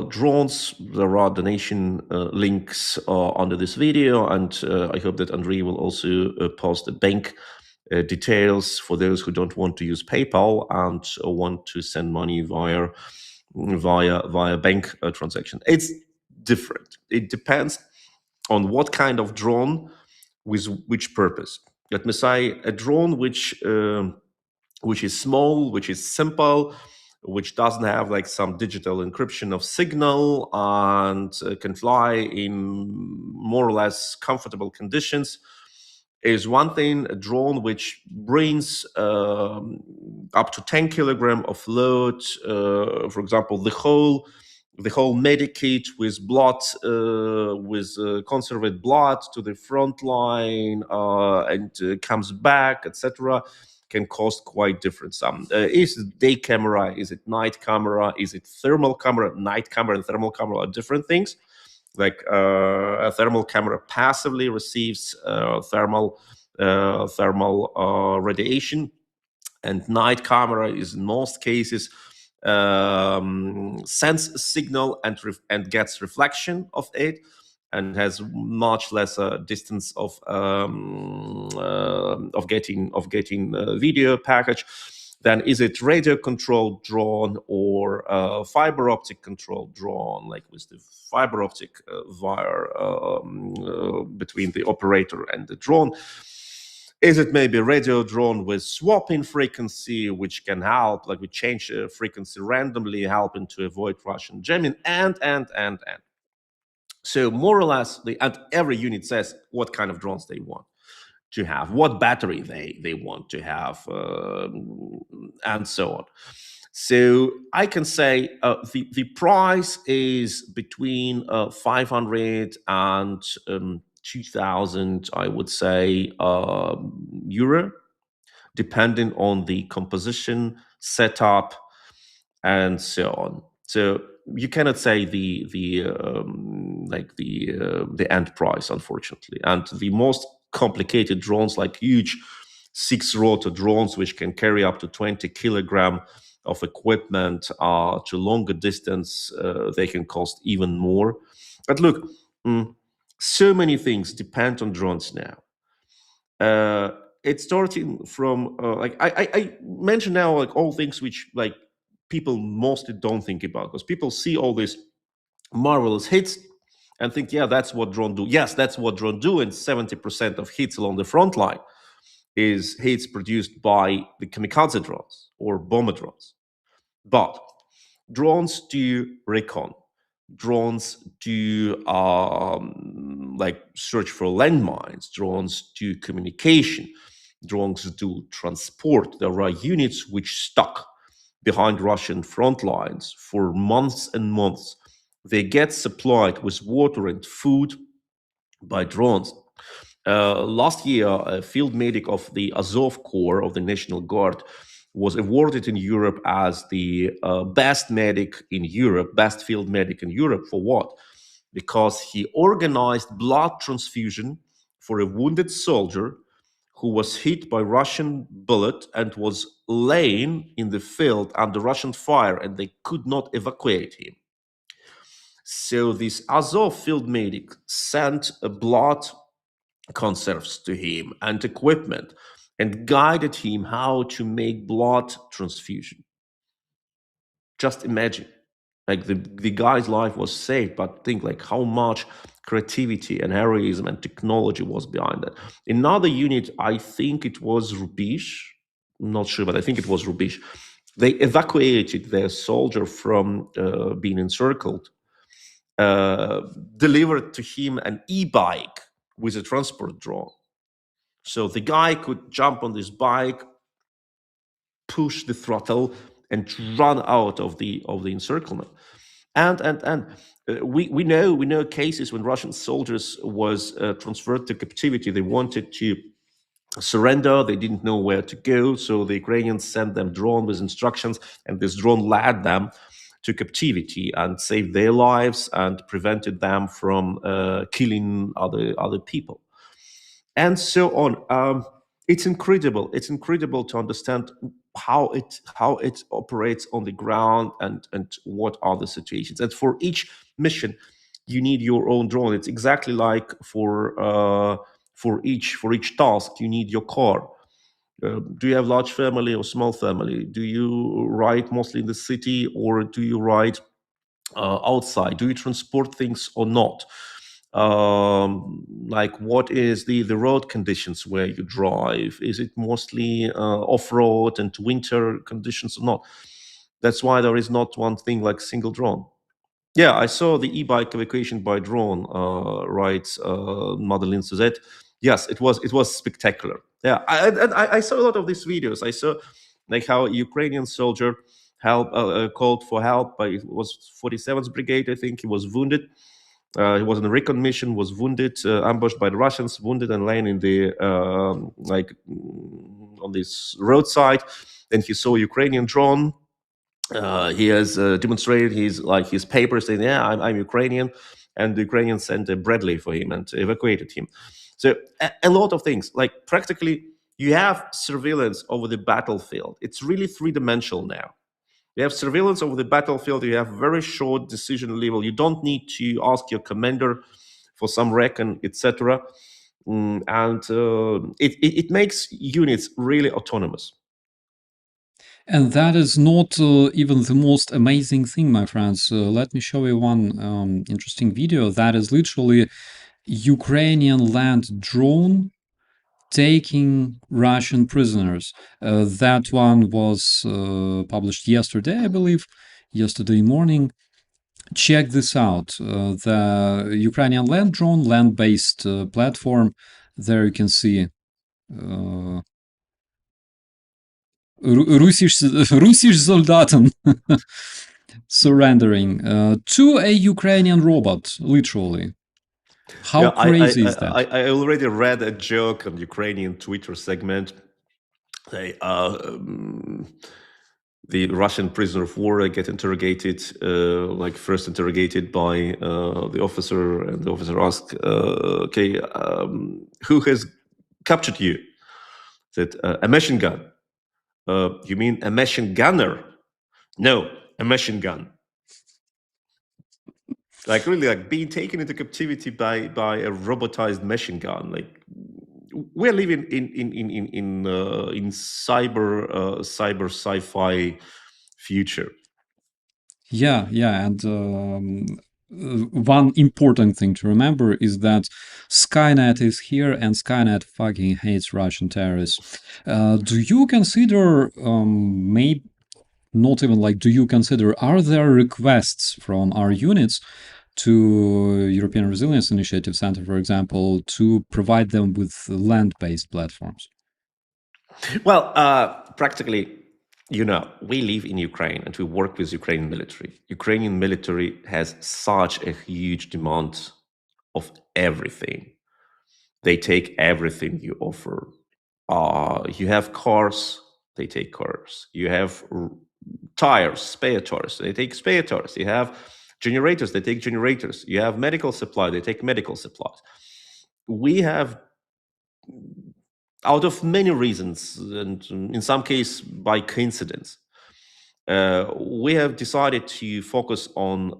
B: drones, there are donation links under this video. And I hope that Andrei will also post the bank details for those who don't want to use PayPal and want to send money via bank transaction. It's different. It depends on what kind of drone with which purpose. Let me say a drone which is small, which is simple, which doesn't have like some digital encryption of signal and can fly in more or less comfortable conditions is one thing. A drone which brings up to 10 kilogram of load, for example, the whole medikit with blood, with conserved blood to the front line and comes back, etc., can cost quite different sum. Is it day camera? Is it night camera? Is it thermal camera? Night camera and thermal camera are different things. Like a thermal camera passively receives thermal radiation, and night camera is in most cases sends a signal and gets reflection of it, and has much less distance of getting video package. Then is it radio controlled drone or fiber optic controlled drone, like with the fiber optic wire between the operator and the drone? Is it maybe a radio drone with swapping frequency, which can help, like we change frequency randomly, helping to avoid Russian jamming, and. So more or less, and every unit says what kind of drones they want to have, what battery they want to have, and so on. So I can say the price is between 500 and 2,000, I would say, euro, depending on the composition, setup, and so on. So you cannot say the end price, unfortunately. And the most complicated drones, like huge 6-rotor drones, which can carry up to 20 kilogram of equipment to longer distance, they can cost even more. But look, so many things depend on drones now. It's starting from like I mentioned now, like all things which like people mostly don't think about, because people see all these marvelous hits and think, yeah, that's what drone do. Yes, that's what drone do, and 70% of hits along the front line is hits produced by the kamikaze drones or bomber drones. But drones do recon. Drones do like search for landmines. Drones do communication. Drones do transport. There are units which stuck behind Russian front lines for months and months. They get supplied with water and food by drones. Last year, a field medic of the Azov Corps of the National Guard was awarded in Europe as the best medic in Europe, best field medic in Europe. For what? Because he organized blood transfusion for a wounded soldier who was hit by Russian bullet and was laying in the field under Russian fire, and they could not evacuate him. So this Azov field medic sent a blood conserves to him and equipment, and guided him how to make blood transfusion. Just imagine, like the guy's life was saved, but think like how much creativity and heroism and technology was behind that. Another unit, I think it was RUBIZH, I'm not sure, but I think it was RUBIZH. They evacuated their soldier from being encircled, delivered to him an e-bike with a transport drone. So the guy could jump on this bike, push the throttle, and run out of the encirclement. And we know cases when Russian soldiers was transferred to captivity. They wanted to surrender. They didn't know where to go, so the Ukrainians sent them drone with instructions, and this drone led them to captivity and saved their lives and prevented them from killing other people, and so on. It's incredible. It's incredible to understand how it operates on the ground, and what are the situations. And for each mission, you need your own drone. It's exactly like for each task, you need your car. Do you have large family or small family? Do you ride mostly in the city, or do you ride outside? Do you transport things or not? Like, what is the road conditions where you drive? Is it mostly off-road and winter conditions or not? That's why there is not one thing like single drone. Yeah, I saw the e-bike evacuation by drone, writes Madeline Suzette. Yes, it was spectacular. Yeah, I saw a lot of these videos. I saw like how a Ukrainian soldier called for help. By, it was 47th Brigade, I think. He was wounded. He was on a recon mission, was wounded, ambushed by the Russians, wounded, and laying in the on this roadside. Then he saw a Ukrainian drone. He has demonstrated his papers saying, "Yeah, I'm Ukrainian," and the Ukrainians sent a Bradley for him and evacuated him. So a lot of things, like practically, you have surveillance over the battlefield. It's really three-dimensional now. You have surveillance over the battlefield. You have very short decision level. You don't need to ask your commander for some recon, etc. And it makes units really autonomous.
A: And that is not even the most amazing thing, my friends. Let me show you one interesting video. That is literally Ukrainian land drone taking Russian prisoners. That one was published yesterday, I believe, yesterday morning. Check this out. The Ukrainian land drone, land-based platform. There you can see Russisch Soldaten surrendering to a Ukrainian robot, literally. How
B: Yeah,
A: crazy is that?
B: I already read a joke on Ukrainian Twitter segment. The Russian prisoner of war get interrogated, like first interrogated by the officer, and the officer asked, "Okay, who has captured you?" Said, "A machine gun." You mean a machine gunner? No, a machine gun. Like really, like being taken into captivity by a robotized machine gun. Like, we're living in cyber sci-fi future.
A: Yeah, and one important thing to remember is that Skynet is here, and Skynet fucking hates Russian terrorists. Do you consider, maybe not even like, do you consider, are there requests from our units to European Resilience Initiative Center, for example, to provide them with land-based platforms?
B: Well, practically, we live in Ukraine and we work with Ukrainian military. Ukrainian military has such a huge demand of everything. They take everything you offer. You have cars, they take cars. You have tires, spare tires, they take spare tires. You have generators, they take generators. You have medical supply, they take medical supplies. We have, out of many reasons, and in some case by coincidence, we have decided to focus on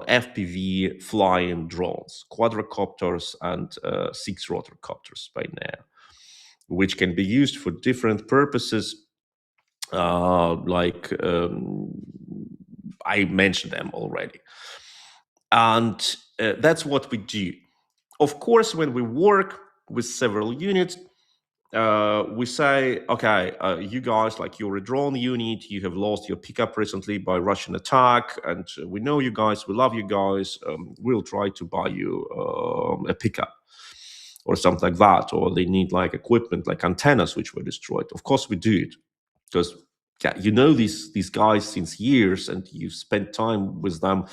B: FPV flying drones, quadrocopters and six-rotor copters by now, which can be used for different purposes, like I mentioned them already. And that's what we do. Of course, when we work with several units, we say, okay, you guys, like, you're a drone unit, you have lost your pickup recently by Russian attack, and we know you guys, we love you guys, we'll try to buy you a pickup or something like that, or they need like equipment like antennas which were destroyed. Of course we do it, because yeah, you know these guys since years, and you've spent time with them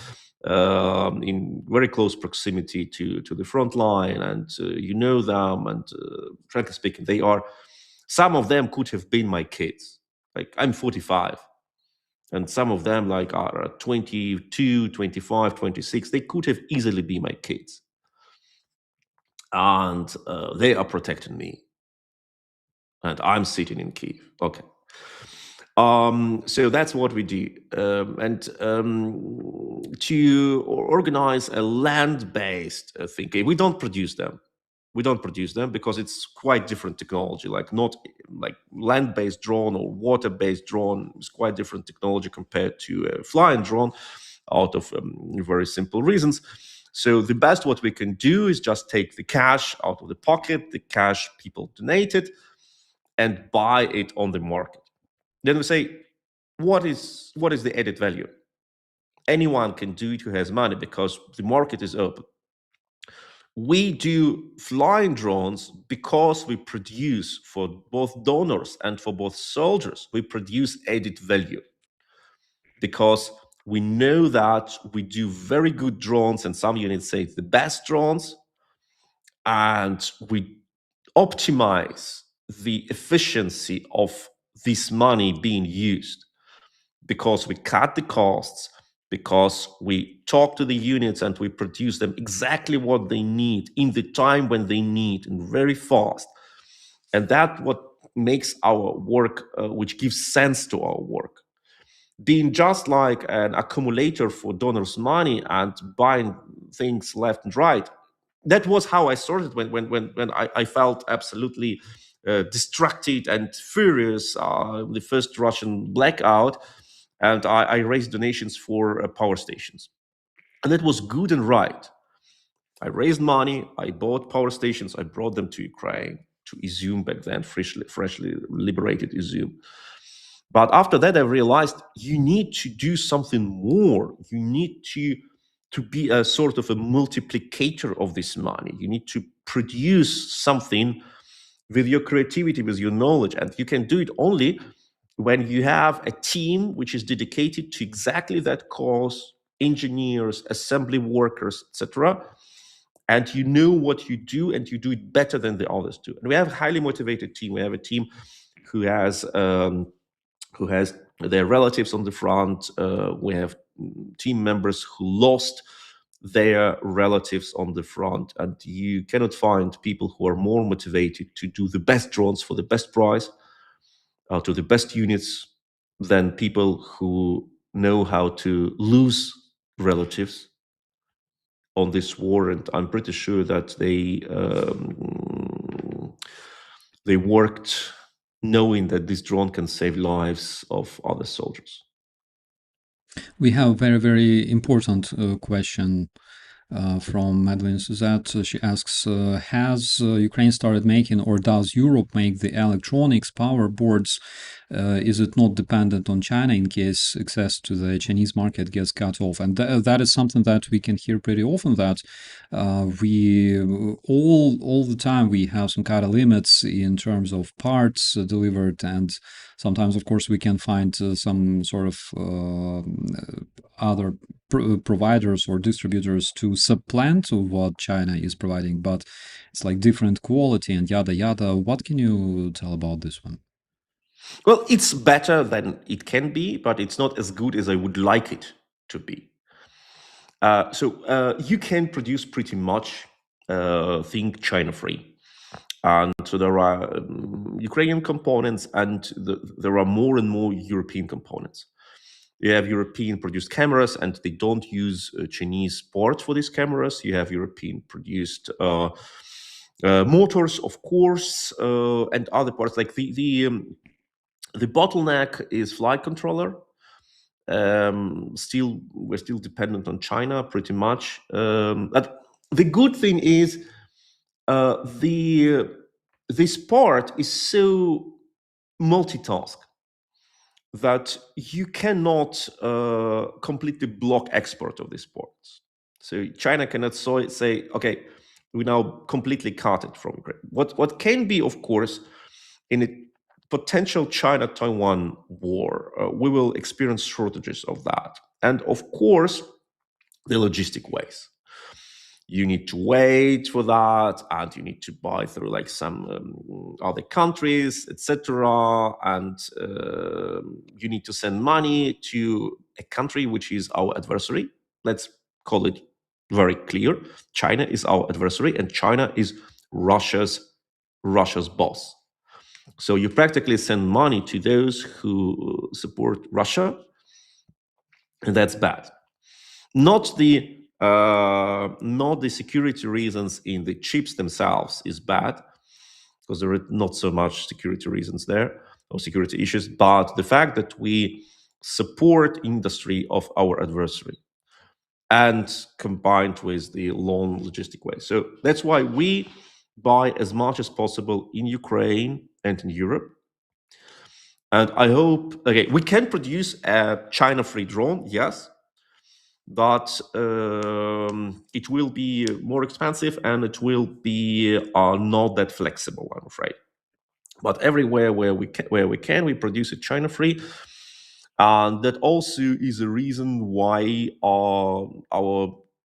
B: in very close proximity to the front line, and you know them, and frankly speaking, they are, some of them could have been my kids. Like, I'm 45, and some of them like are 22, 25, 26. They could have easily been my kids, and they are protecting me, and I'm sitting in Kyiv. Okay. So that's what we do. And to organize a land-based thinking, we don't produce them. We don't produce them because it's quite different technology. Like, not like land-based drone or water-based drone is quite different technology compared to a flying drone, out of very simple reasons. So the best what we can do is just take the cash out of the pocket, the cash people donated, and buy it on the market. Then we say, what is the added value? Anyone can do it who has money, because the market is open. We do flying drones because we produce, for both donors and for both soldiers, we produce added value, because we know that we do very good drones, and some units say the best drones, and we optimize the efficiency of this money being used, because we cut the costs, because we talk to the units and we produce them exactly what they need in the time when they need, and very fast. And that what makes our work, which gives sense to our work. Being just like an accumulator for donors' money and buying things left and right, that was how I started when I felt absolutely distracted and furious, the first Russian blackout, and I raised donations for power stations, and that was good and right. I raised money, I bought power stations, I brought them to Ukraine, to Izum back then, freshly liberated Izum. But after that, I realized you need to do something more. You need to be a sort of a multiplicator of this money. You need to produce something with your creativity, with your knowledge, and you can do it only when you have a team which is dedicated to exactly that cause, engineers, assembly workers, etc., and you know what you do, and you do it better than the others do. And we have a highly motivated team. We have a team who has their relatives on the front. We have team members who lost their relatives on the front, and you cannot find people who are more motivated to do the best drones for the best price, to the best units, than people who know how to lose relatives on this war. And I'm pretty sure that they worked knowing that this drone can save lives of other soldiers.
A: We have a very, very important question from Madeline Suzette. She asks, has Ukraine started making, or does Europe make, the electronics power boards? Is it not dependent on China in case access to the Chinese market gets cut off? And that is something that we can hear pretty often, that we all the time we have some kind of limits in terms of parts delivered, and sometimes, of course, we can find some sort of other providers or distributors to supplant what China is providing, but it's like different quality and yada yada. What can you tell about this one?
B: Well, it's better than it can be, but it's not as good as I would like it to be. So you can produce pretty much think China-free. And so there are Ukrainian components, and there are more and more European components. You have European-produced cameras, and they don't use Chinese parts for these cameras. You have European-produced motors, of course, and other parts. Like the bottleneck is flight controller. We're still dependent on China pretty much. But the good thing is this part is so multitask that you cannot completely block export of these parts. So China cannot say, okay, we now completely cut it from Ukraine. What can be, of course, in a potential China-Taiwan war, we will experience shortages of that. And of course, the logistic ways. You need to wait for that, and you need to buy through like some other countries, etc. And you need to send money to a country which is our adversary. Let's call it very clear: China is our adversary, and China is Russia's boss. So you practically send money to those who support Russia, and that's bad. Not the security reasons in the chips themselves is bad, because there are not so much security reasons there or security issues, but the fact that we support industry of our adversary and combined with the long logistic way. So that's why we buy as much as possible in Ukraine and in Europe. And I hope, okay, we can produce a China-free drone, yes, but it will be more expensive and it will be not that flexible, I'm afraid. But everywhere where we can, we produce it China-free. And that also is a reason why our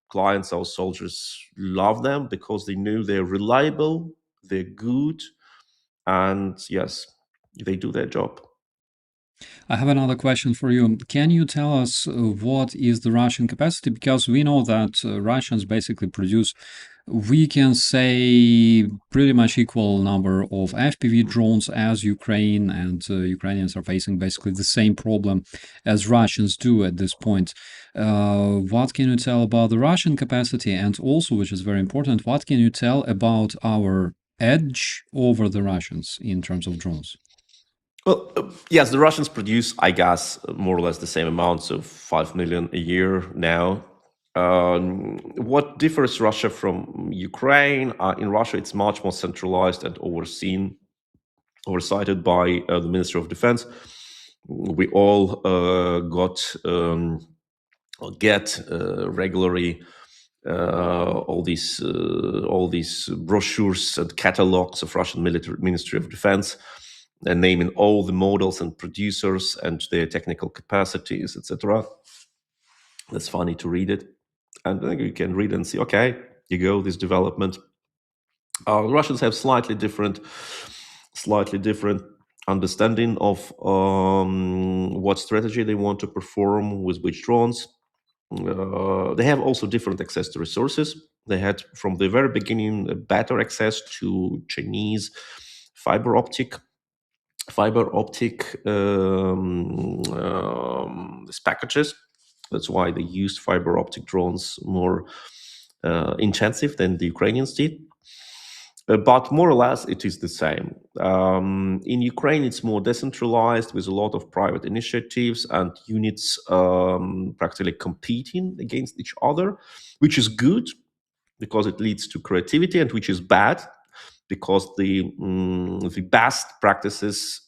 B: clients, our soldiers, love them, because they know they're reliable, they're good, and yes, they do their job.
A: I have another question for you. Can you tell us what is the Russian capacity? Because we know that Russians basically produce, we can say, pretty much equal number of FPV drones as Ukraine, and Ukrainians are facing basically the same problem as Russians do at this point. What can you tell about the Russian capacity? And also, which is very important, what can you tell about our edge over the Russians in terms of drones?
B: Well, yes, the Russians produce, I guess, more or less the same amounts of 5 million a year now. What differs Russia from Ukraine? In Russia, it's much more centralized and oversighted by the Ministry of Defense. We all get regularly all these brochures and catalogs of Russian Ministry of Defense, and naming all the models and producers and their technical capacities, etc. That's funny to read it, and then you can read and see, okay, you go, this development. The Russians have slightly different understanding of what strategy they want to perform with which drones. They have also different access to resources. They had from the very beginning better access to Chinese fiber optic these packages. That's why they used fiber optic drones more intensive than the Ukrainians did. But more or less, it is the same. In Ukraine, it's more decentralized with a lot of private initiatives and units practically competing against each other, which is good because it leads to creativity, and which is bad because the best practices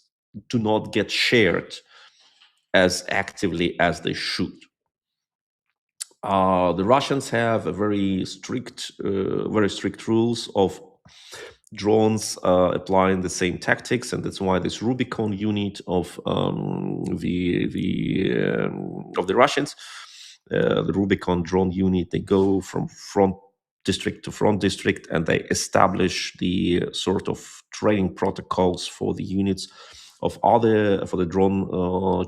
B: do not get shared as actively as they should. The Russians have a very strict rules of drones applying the same tactics, and that's why this Rubicon unit of the Russians, the Rubicon drone unit, they go from front district to front district, and they establish the sort of training protocols for the units of for the drone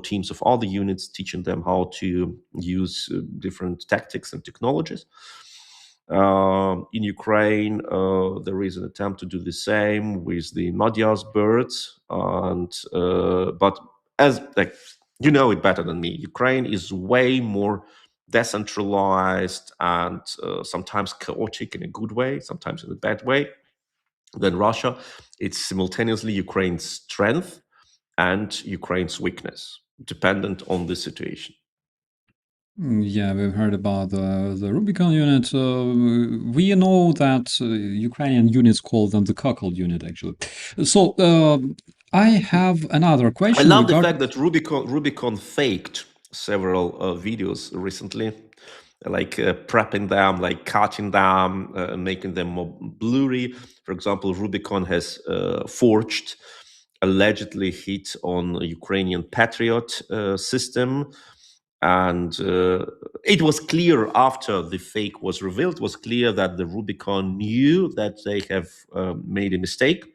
B: teams of all the units, teaching them how to use different tactics and technologies. In Ukraine, there is an attempt to do the same with the Magyar's birds, and but as you know it better than me, Ukraine is way more decentralized and sometimes chaotic in a good way, sometimes in a bad way than Russia. It's simultaneously Ukraine's strength and Ukraine's weakness, dependent on the situation.
A: Yeah, we've heard about the Rubicon unit. We know that Ukrainian units call them the cuckold unit, actually. So I have another
B: I
A: question
B: love the fact that Rubicon faked several videos recently, like prepping them, like cutting them, making them more blurry. For example, Rubicon has forged allegedly hit on a Ukrainian Patriot system. And it was clear after the fake was revealed, it was clear that the Rubicon knew that they have made a mistake.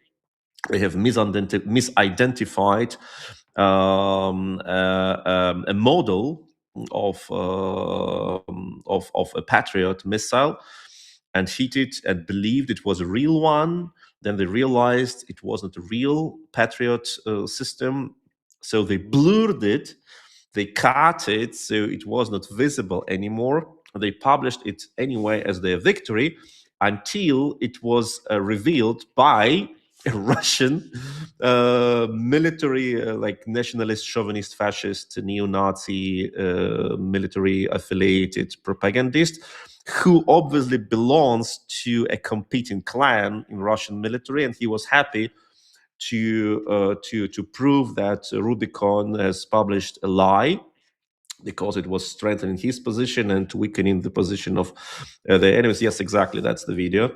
B: They have misidentified a model of a Patriot missile and hit it and believed it was a real one. Then they realized it wasn't a real Patriot system, so they blurred it. They cut it so it was not visible anymore. They published it anyway as their victory until it was revealed by a Russian military, like nationalist, chauvinist, fascist, neo-Nazi, military affiliated propagandist, who obviously belongs to a competing clan in Russian military, and he was happy to prove that Rubicon has published a lie, because it was strengthening his position and weakening the position of the enemies. Yes, exactly, that's the video.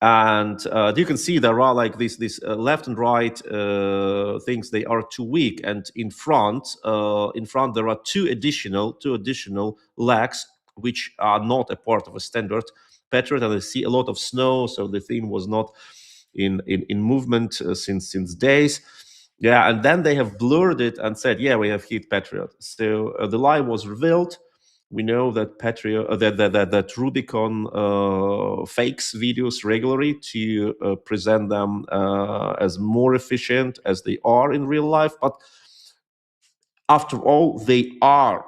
B: And you can see there are like these left and right things. They are too weak, and in front there are two additional legs which are not a part of a standard Patriot. And I see a lot of snow, so the thing was not in movement since days. Yeah, and then they have blurred it and said, yeah, we have hit Patriot. So the lie was revealed. We know that Patriot, that Rubicon fakes videos regularly to present them as more efficient as they are in real life. But after all, they are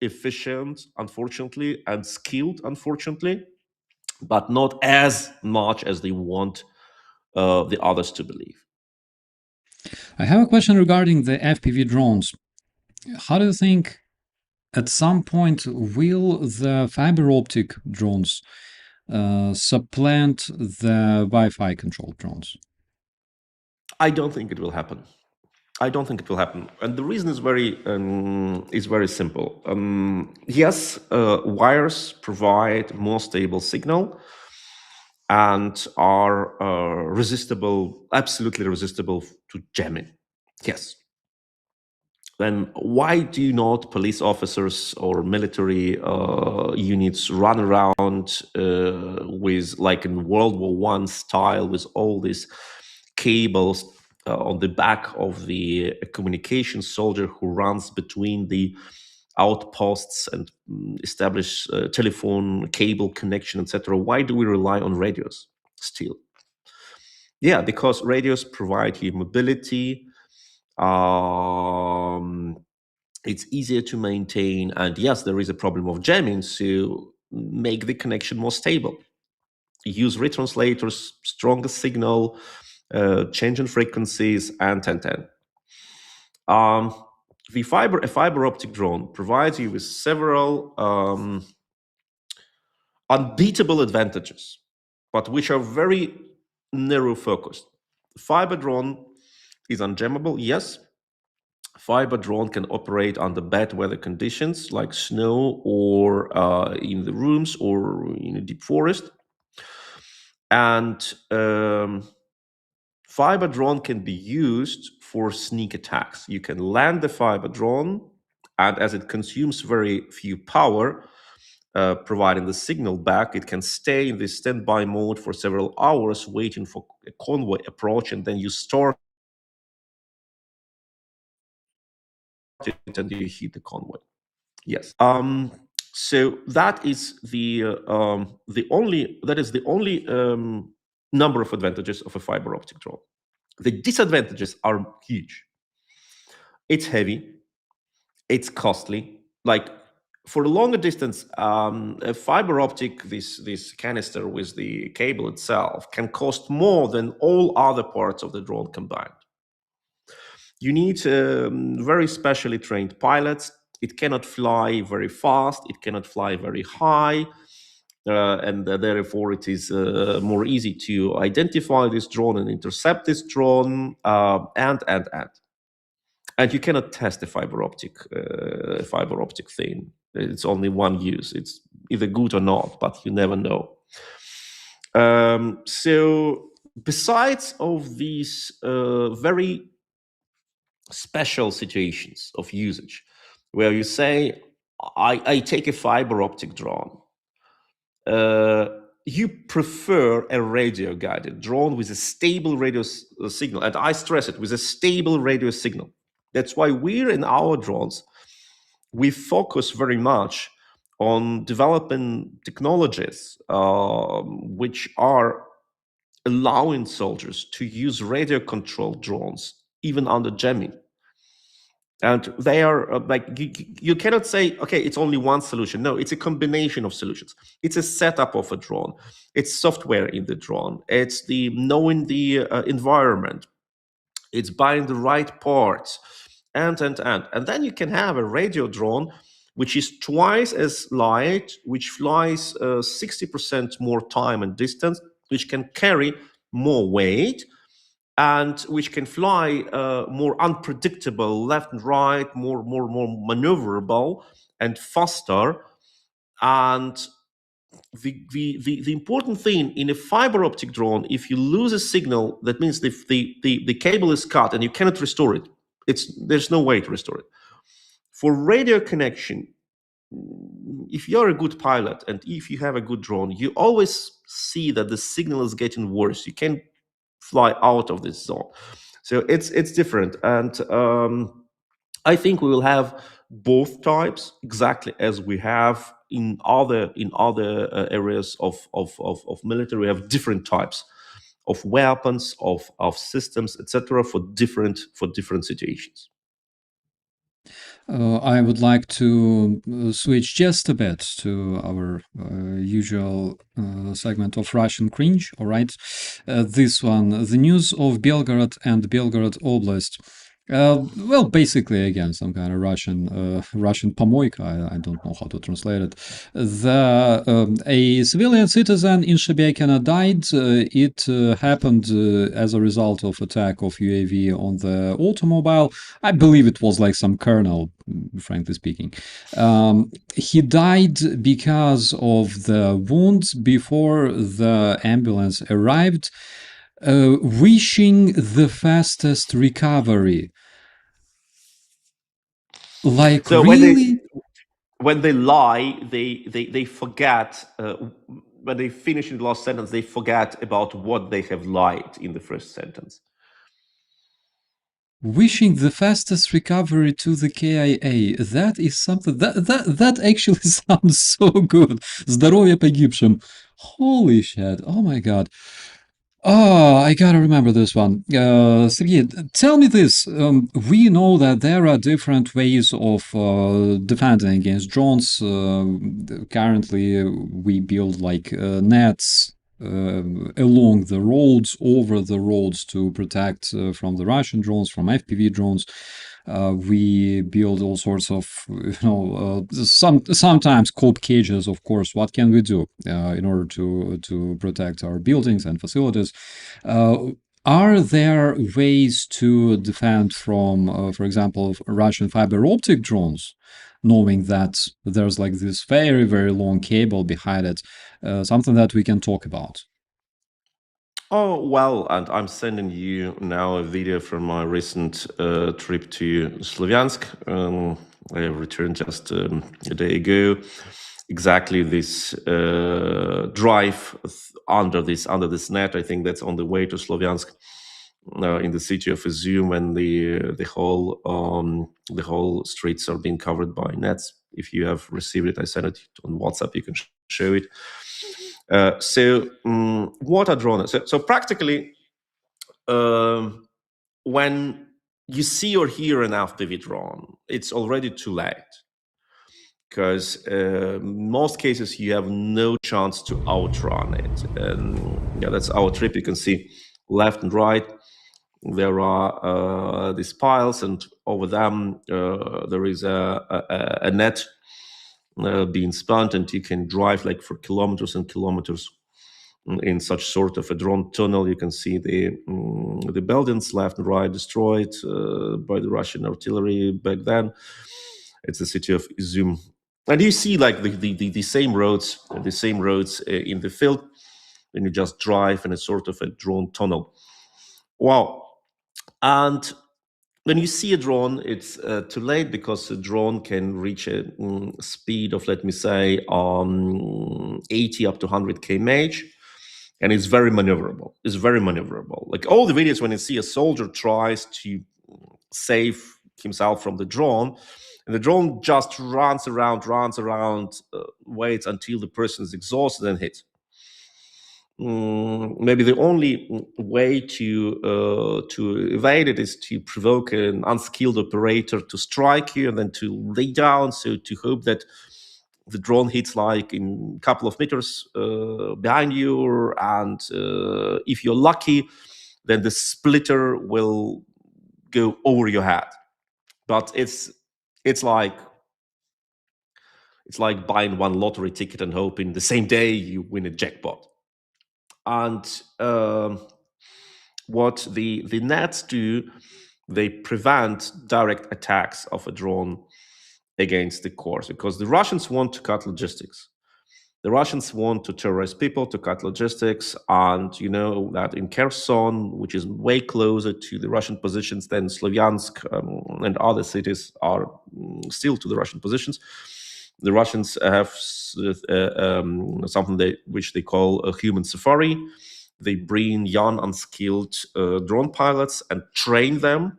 B: efficient, unfortunately, and skilled, unfortunately, but not as much as they want the others to believe.
A: I have a question regarding the FPV drones. How do you think at some point will the fiber optic drones supplant the Wi-Fi controlled drones?
B: I don't think it will happen. I don't think it will happen, and the reason is very simple. Yes, wires provide more stable signal and are absolutely resistible to jamming. Yes. Then why do not police officers or military units run around with, like in World War I style, with all these cables on the back of the communication soldier who runs between the outposts and establish telephone cable connection, etc.? Why do we rely on radios still? Yeah, because radios provide you mobility. It's easier to maintain, and yes, there is a problem of jamming, so make the connection more stable. Use retranslators, stronger signal, change in frequencies, and 1010. A fiber optic drone provides you with several unbeatable advantages, but which are very narrow focused. Fiber drone is unjammable, yes. Fiber drone can operate under bad weather conditions like snow, or in the rooms, or in a deep forest. And fiber drone can be used for sneak attacks. You can land the fiber drone, and as it consumes very few power, providing the signal back, it can stay in the standby mode for several hours waiting for a convoy approach, and then you start it and you hit the convoy. Yes. So that is the only number of advantages of a fiber optic drone. The disadvantages are huge. It's heavy. It's costly. Like for a longer distance, a fiber optic, this canister with the cable itself, can cost more than all other parts of the drone combined. You need very specially trained pilots. It cannot fly very fast. It cannot fly very high. And therefore, it is more easy to identify this drone and intercept this drone, and you cannot test a fiber optic thing. It's only one use. It's either good or not, but you never know. So besides of these very special situations of usage, where you say, I take a fiber optic drone, you prefer a radio guided drone with a stable radio signal. And I stress it, with a stable radio signal. That's why we're in our drones, we focus very much on developing technologies which are allowing soldiers to use radio controlled drones even under jamming. And they are like, you cannot say, okay, it's only one solution. No, it's a combination of solutions. It's a setup of a drone. It's software in the drone. It's the knowing the environment. It's buying the right parts, and. And then you can have a radio drone, which is twice as light, which flies 60% more time and distance, which can carry more weight, and which can fly more unpredictable left and right, more maneuverable and faster. And the important thing in a fiber optic drone, if you lose a signal, that means the cable is cut and you cannot restore it. There's no way to restore it. For radio connection, if you're a good pilot and if you have a good drone, you always see that the signal is getting worse. You can fly out of this zone. So it's different. And I think we will have both types, exactly as we have in other areas of military. We have different types of weapons, of systems, etc., for different situations.
A: I would like to switch just a bit to our usual segment of Russian cringe. All right, this one, the news of Belgorod and Belgorod Oblast. Well, basically, again, some kind of Russian pomoyka. I don't know how to translate it. A civilian citizen in Shebekyina died. It happened as a result of attack of UAV on the automobile. I believe it was like some colonel, frankly speaking. He died because of the wounds before the ambulance arrived. Wishing the fastest recovery. Like,
B: So
A: really?
B: when they lie, they forget. When they finish in the last sentence, they forget about what they have lied in the first sentence.
A: Wishing the fastest recovery to the KIA. That is something that actually sounds so good. Здоровье погибшим. Holy shit. Oh my god. Oh, I gotta remember this one. Sergey, tell me this. We know that there are different ways of defending against drones. Currently, we build like nets along the roads, over the roads to protect from the Russian drones, from FPV drones. We build all sorts of, sometimes cope cages, of course. What can we do in order to protect our buildings and facilities? Are there ways to defend from, for example, Russian fiber optic drones, knowing that there's like this very, very long cable behind it, something that we can talk about?
B: Oh, well, and I'm sending you now a video from my recent trip to Slovyansk. I returned just a day ago. Exactly this drive under this net. I think that's on the way to Slovyansk, in the city of Izum, when the whole streets are being covered by nets. If you have received it, I sent it on WhatsApp. You can show it. What are drones? So practically, when you see or hear an FPV drone, it's already too late, because in most cases you have no chance to outrun it. And that's our trip. You can see left and right, there are these piles, and over them there is a net being spun, and you can drive like for kilometers and kilometers in such sort of a drone tunnel. You can see the buildings left and right destroyed by the Russian artillery back then. It's the city of Izum, and you see like the same roads in the field. Then you just drive in a sort of a drone tunnel. Wow. And when you see a drone, it's too late, because a drone can reach a speed of, let me say, 80 up to 100 kmh, and it's very maneuverable. It's very maneuverable. Like all the videos when you see a soldier tries to save himself from the drone, and the drone just runs around, waits until the person is exhausted and hits. Maybe the only way to evade it is to provoke an unskilled operator to strike you and then to lay down, so to hope that the drone hits like in a couple of meters behind you, and if you're lucky, then the splitter will go over your head. But it's like buying one lottery ticket and hoping the same day you win a jackpot. And what the nets do, they prevent direct attacks of a drone against the cores, because the Russians want to cut logistics. The Russians want to terrorize people, to cut logistics, and you know that in Kherson, which is way closer to the Russian positions than Slovyansk and other cities are still to the Russian positions, the Russians have something which they call a human safari. They bring young, unskilled drone pilots and train them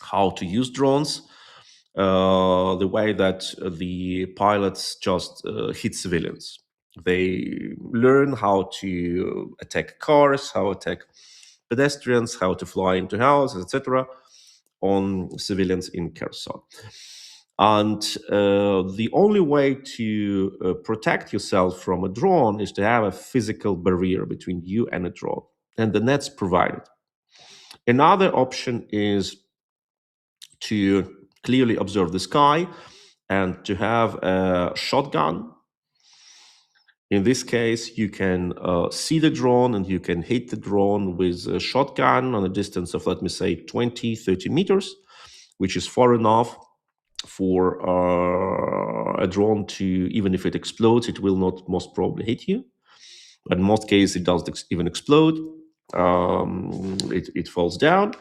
B: how to use drones. The way that the pilots just hit civilians. They learn how to attack cars, how to attack pedestrians, how to fly into houses, etc., on civilians in Kherson. And the only way to protect yourself from a drone is to have a physical barrier between you and a drone, and the nets provide it. Another option is to clearly observe the sky and to have a shotgun. In this case, you can see the drone and you can hit the drone with a shotgun on a distance of, let me say, 20, 30 meters, which is far enough for a drone to, even if it explodes, it will not most probably hit you. But in most cases, it does even explode. It falls down.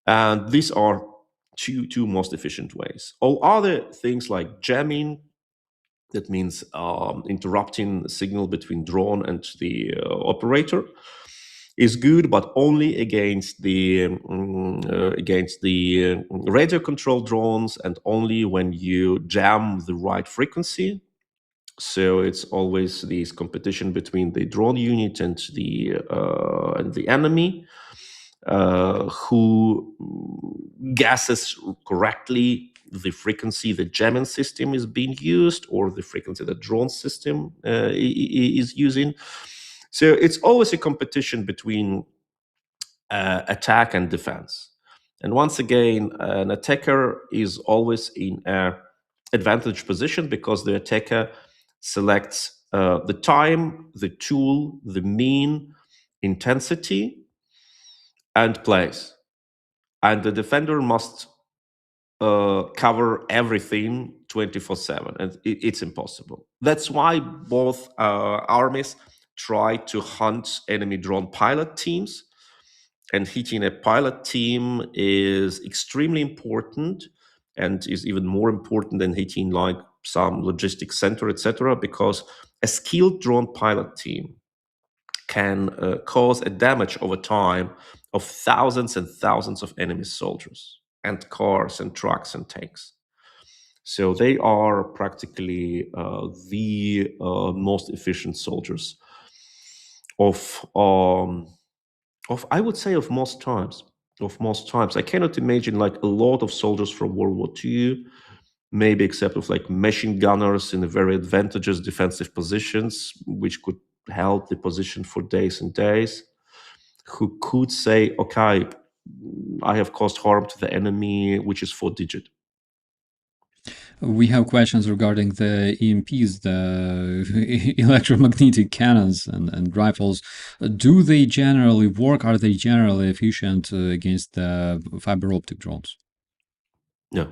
B: And these are two most efficient ways. All other things like jamming, that means interrupting the signal between drone and the operator, is good, but only against the radio controlled drones, and only when you jam the right frequency. So it's always this competition between the drone unit and the enemy, who guesses correctly the frequency the jamming system is being used, or the frequency the drone system is using. So it's always a competition between attack and defense. And once again, an attacker is always in an advantage position, because the attacker selects the time, the tool, the mean, intensity, and place. And the defender must cover everything 24/7, and it's impossible. That's why both armies try to hunt enemy drone pilot teams, and hitting a pilot team is extremely important, and is even more important than hitting like some logistics center, etc., because a skilled drone pilot team can cause a damage over time of thousands and thousands of enemy soldiers and cars and trucks and tanks. So they are practically the most efficient soldiers of I would say of most times. I cannot imagine like a lot of soldiers from World War II, maybe except of like machine gunners in very advantageous defensive positions, which could held the position for days and days, who could say, okay, I have caused harm to the enemy, which is 4-digit.
A: We have questions regarding the EMPs, the electromagnetic cannons and rifles. Do they generally work? Are they generally efficient against the fiber optic drones?
B: No.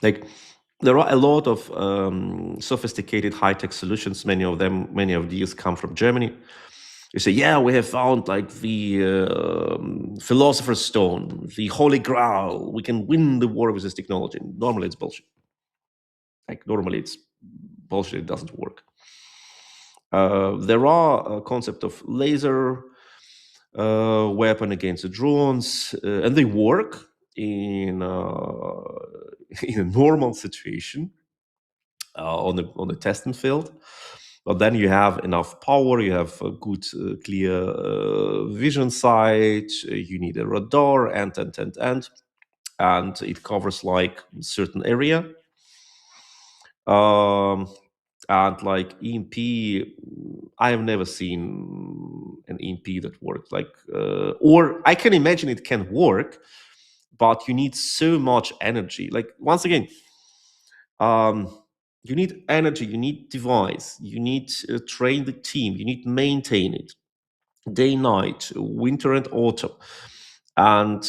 B: Like there are a lot of sophisticated high-tech solutions. Many of these come from Germany. You say, yeah, we have found like the philosopher's stone, the holy grail. We can win the war with this technology. Normally it's bullshit. Like normally it's bullshit. It doesn't work. There are a concept of laser weapon against the drones, and they work in in a normal situation on the testing field. But then you have enough power, you have a good, clear vision sight, you need a radar, and it covers like a certain area. And like EMP, I have never seen an EMP that worked like, or I can imagine it can work, but you need so much energy. Like once again, you need energy, you need device, you need train the team, you need maintain it day night, winter and autumn. And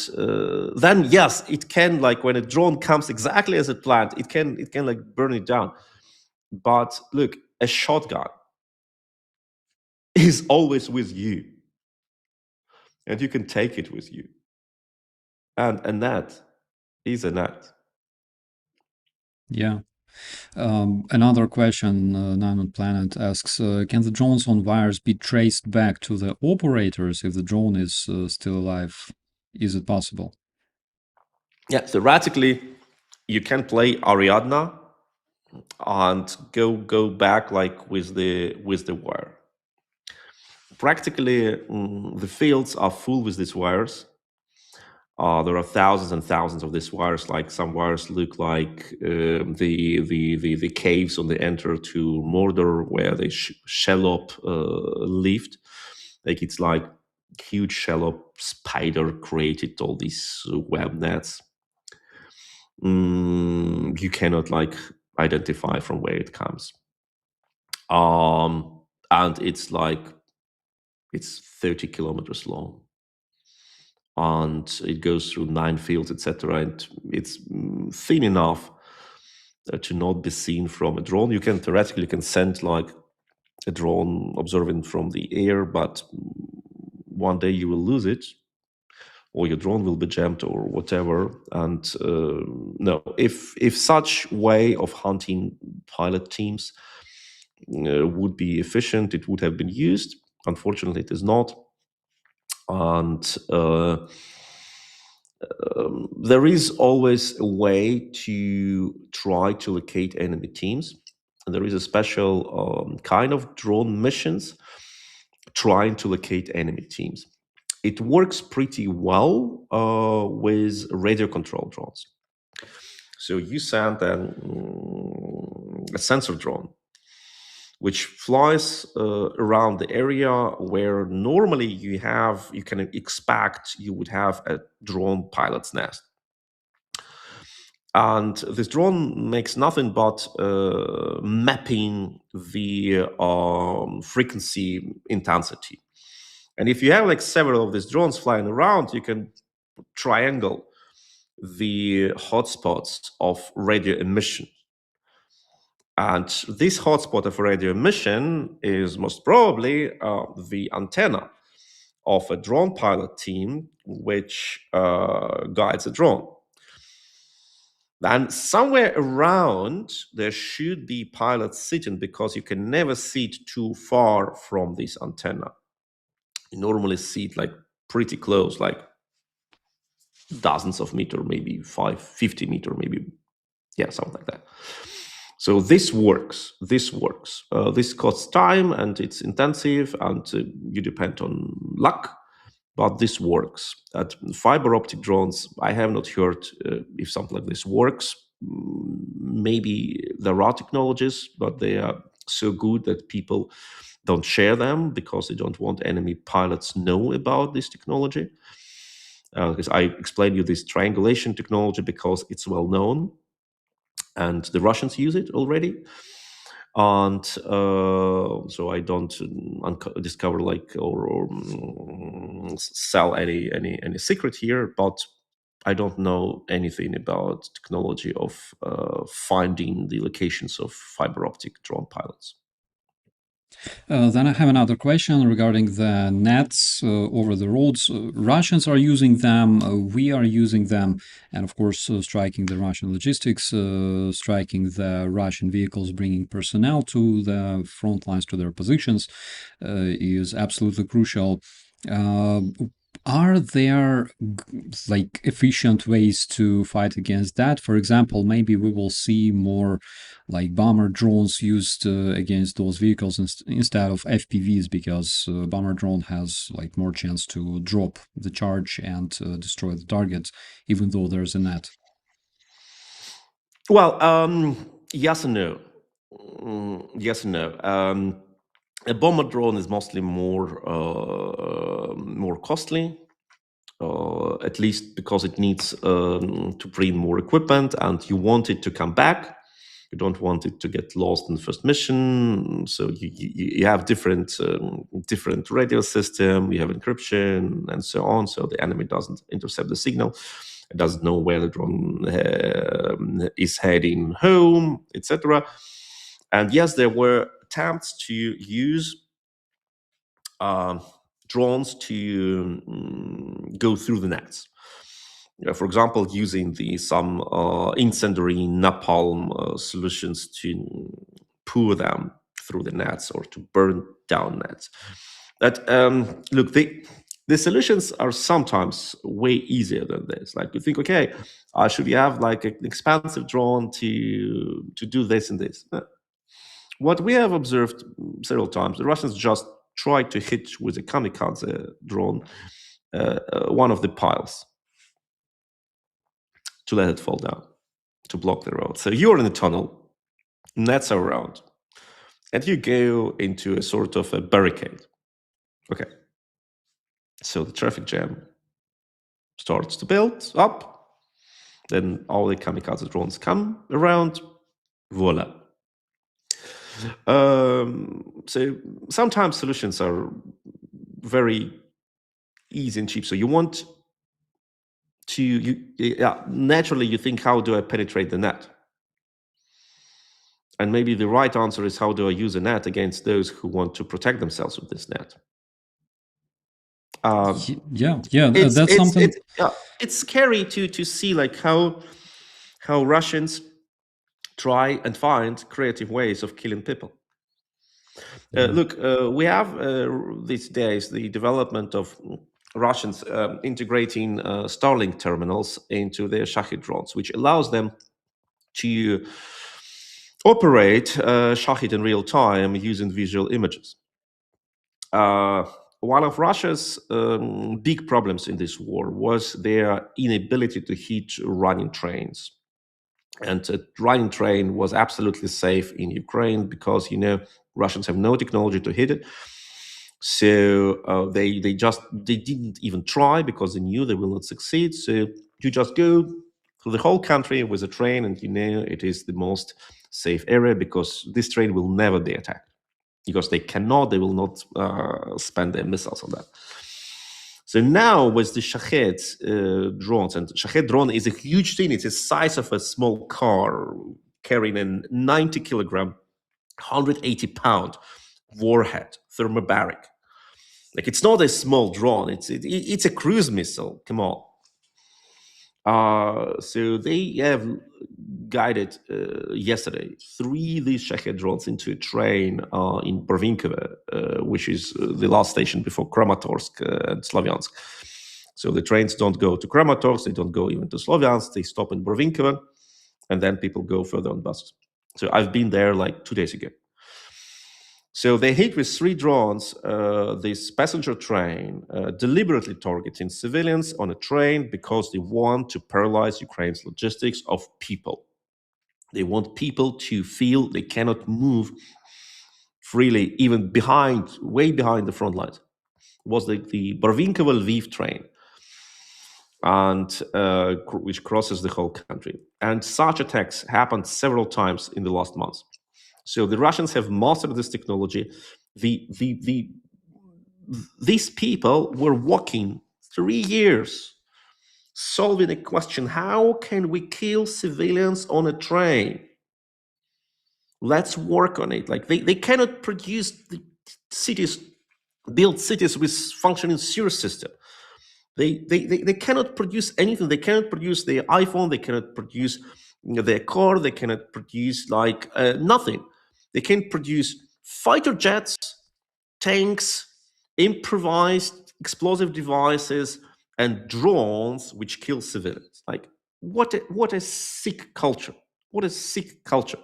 B: then yes, it can, like when a drone comes exactly as it planned, it can like burn it down. But look, a shotgun is always with you, and you can take it with you. And a net is a net.
A: Yeah. Another question, Nine on Planet asks, can the drones on wires be traced back to the operators if the drone is still alive? Is it possible?
B: Yeah, theoretically, you can play Ariadna and go back like with the wire. Practically, the fields are full with these wires. There are thousands and thousands of these wires. Like some wires look like the caves on the enter to Mordor, where they Shelob lived. Like it's like huge Shelob spider created all these web nets. You cannot like identify from where it comes. And it's like it's 30 kilometers long, and it goes through 9 fields, etc. And it's thin enough to not be seen from a drone. You can theoretically send like a drone observing from the air, but one day you will lose it, or your drone will be jammed or whatever. And no, if such way of hunting pilot teams would be efficient, it would have been used. Unfortunately, it is not. And there is always a way to try to locate enemy teams. And there is a special kind of drone missions trying to locate enemy teams. It works pretty well with radio control drones. So you send a sensor drone which flies around the area where normally you can expect you would have a drone pilot's nest. And this drone makes nothing but mapping the frequency intensity. And if you have like several of these drones flying around, you can triangle the hotspots of radio emission. And this hotspot of radio emission is most probably the antenna of a drone pilot team which guides a drone. And somewhere around, there should be pilots sitting, because you can never sit too far from this antenna. You normally sit like pretty close, like dozens of meters, maybe 50 meters, maybe, yeah, something like that. So this works. This costs time, and it's intensive, and you depend on luck, but this works. At fiber optic drones, I have not heard if something like this works. Maybe there are technologies, but they are so good that people don't share them because they don't want enemy pilots know about this technology. Because I explained you this triangulation technology because it's well known, and the Russians use it already. And so I don't discover like or sell any secret here, but I don't know anything about technology of finding the locations of fiber optic drone pilots.
A: Then I have another question regarding the nets over the roads. Russians are using them, we are using them, and of course, striking the Russian logistics, striking the Russian vehicles, bringing personnel to the front lines, to their positions, is absolutely crucial. Uh, are there like efficient ways to fight against that? For example, maybe we will see more like bomber drones used against those vehicles instead of FPVs, because bomber drone has like more chance to drop the charge and destroy the target, even though there's a net.
B: Well, yes and no. Yes and no. A bomber drone is mostly more costly, at least because it needs to bring more equipment, and you want it to come back. You don't want it to get lost in the first mission. So you have different radio system. You have encryption and so on. So the enemy doesn't intercept the signal. It doesn't know where the drone is heading home, etc. And yes, there were attempts to use drones to go through the nets. For example, using some incendiary napalm solutions to pour them through the nets or to burn down nets. That look, the solutions are sometimes way easier than this. Like you think, okay, should we have like an expensive drone to do this and this? What we have observed several times, the Russians just tried to hit with a kamikaze drone one of the piles to let it fall down, to block the road. So you're in a tunnel, nets are around, and you go into a sort of a barricade. Okay. So the traffic jam starts to build up. Then all the kamikaze drones come around. Voila. So sometimes solutions are very easy and cheap. So you want to, naturally you think, how do I penetrate the net? And maybe the right answer is, how do I use a net against those who want to protect themselves with this net?
A: That's something.
B: It's scary to see like how Russians try and find creative ways of killing people. Look, we have these days the development of Russians integrating Starlink terminals into their Shahed drones, which allows them to operate Shahed in real time using visual images. One of Russia's big problems in this war was their inability to hit running trains. And a running train was absolutely safe in Ukraine because, Russians have no technology to hit it. So they didn't even try because they knew they will not succeed. So you just go through the whole country with a train, and it is the most safe area because this train will never be attacked, because they will not spend their missiles on that. So now with the Shahed drones, and Shahed drone is a huge thing. It's the size of a small car carrying a 90 kilogram, 180 pound warhead, thermobaric. Like, it's not a small drone. It's a cruise missile. Come on. So they have guided yesterday 3 these Shahed drones into a train in Barvinkovo, which is the last station before Kramatorsk and Slavyansk. So the trains don't go to Kramatorsk, they don't go even to Slavyansk, they stop in Barvinkovo, and then people go further on buses. So I've been there like 2 days ago. So they hit with 3 drones this passenger train, deliberately targeting civilians on a train because they want to paralyze Ukraine's logistics of people. They want people to feel they cannot move freely, even way behind the front lines. It was the Barvinkovo-Lviv train, and which crosses the whole country. And such attacks happened several times in the last months. So the Russians have mastered this technology. These people were walking 3 years solving a question: how can we kill civilians on a train? Let's work on it. Like they cannot produce the cities, build cities with functioning sewer system. They cannot produce anything. They cannot produce their iPhone. They cannot produce their car. They cannot produce nothing. They can produce fighter jets, tanks, improvised explosive devices, and drones which kill civilians. Like what a sick culture. What a sick culture.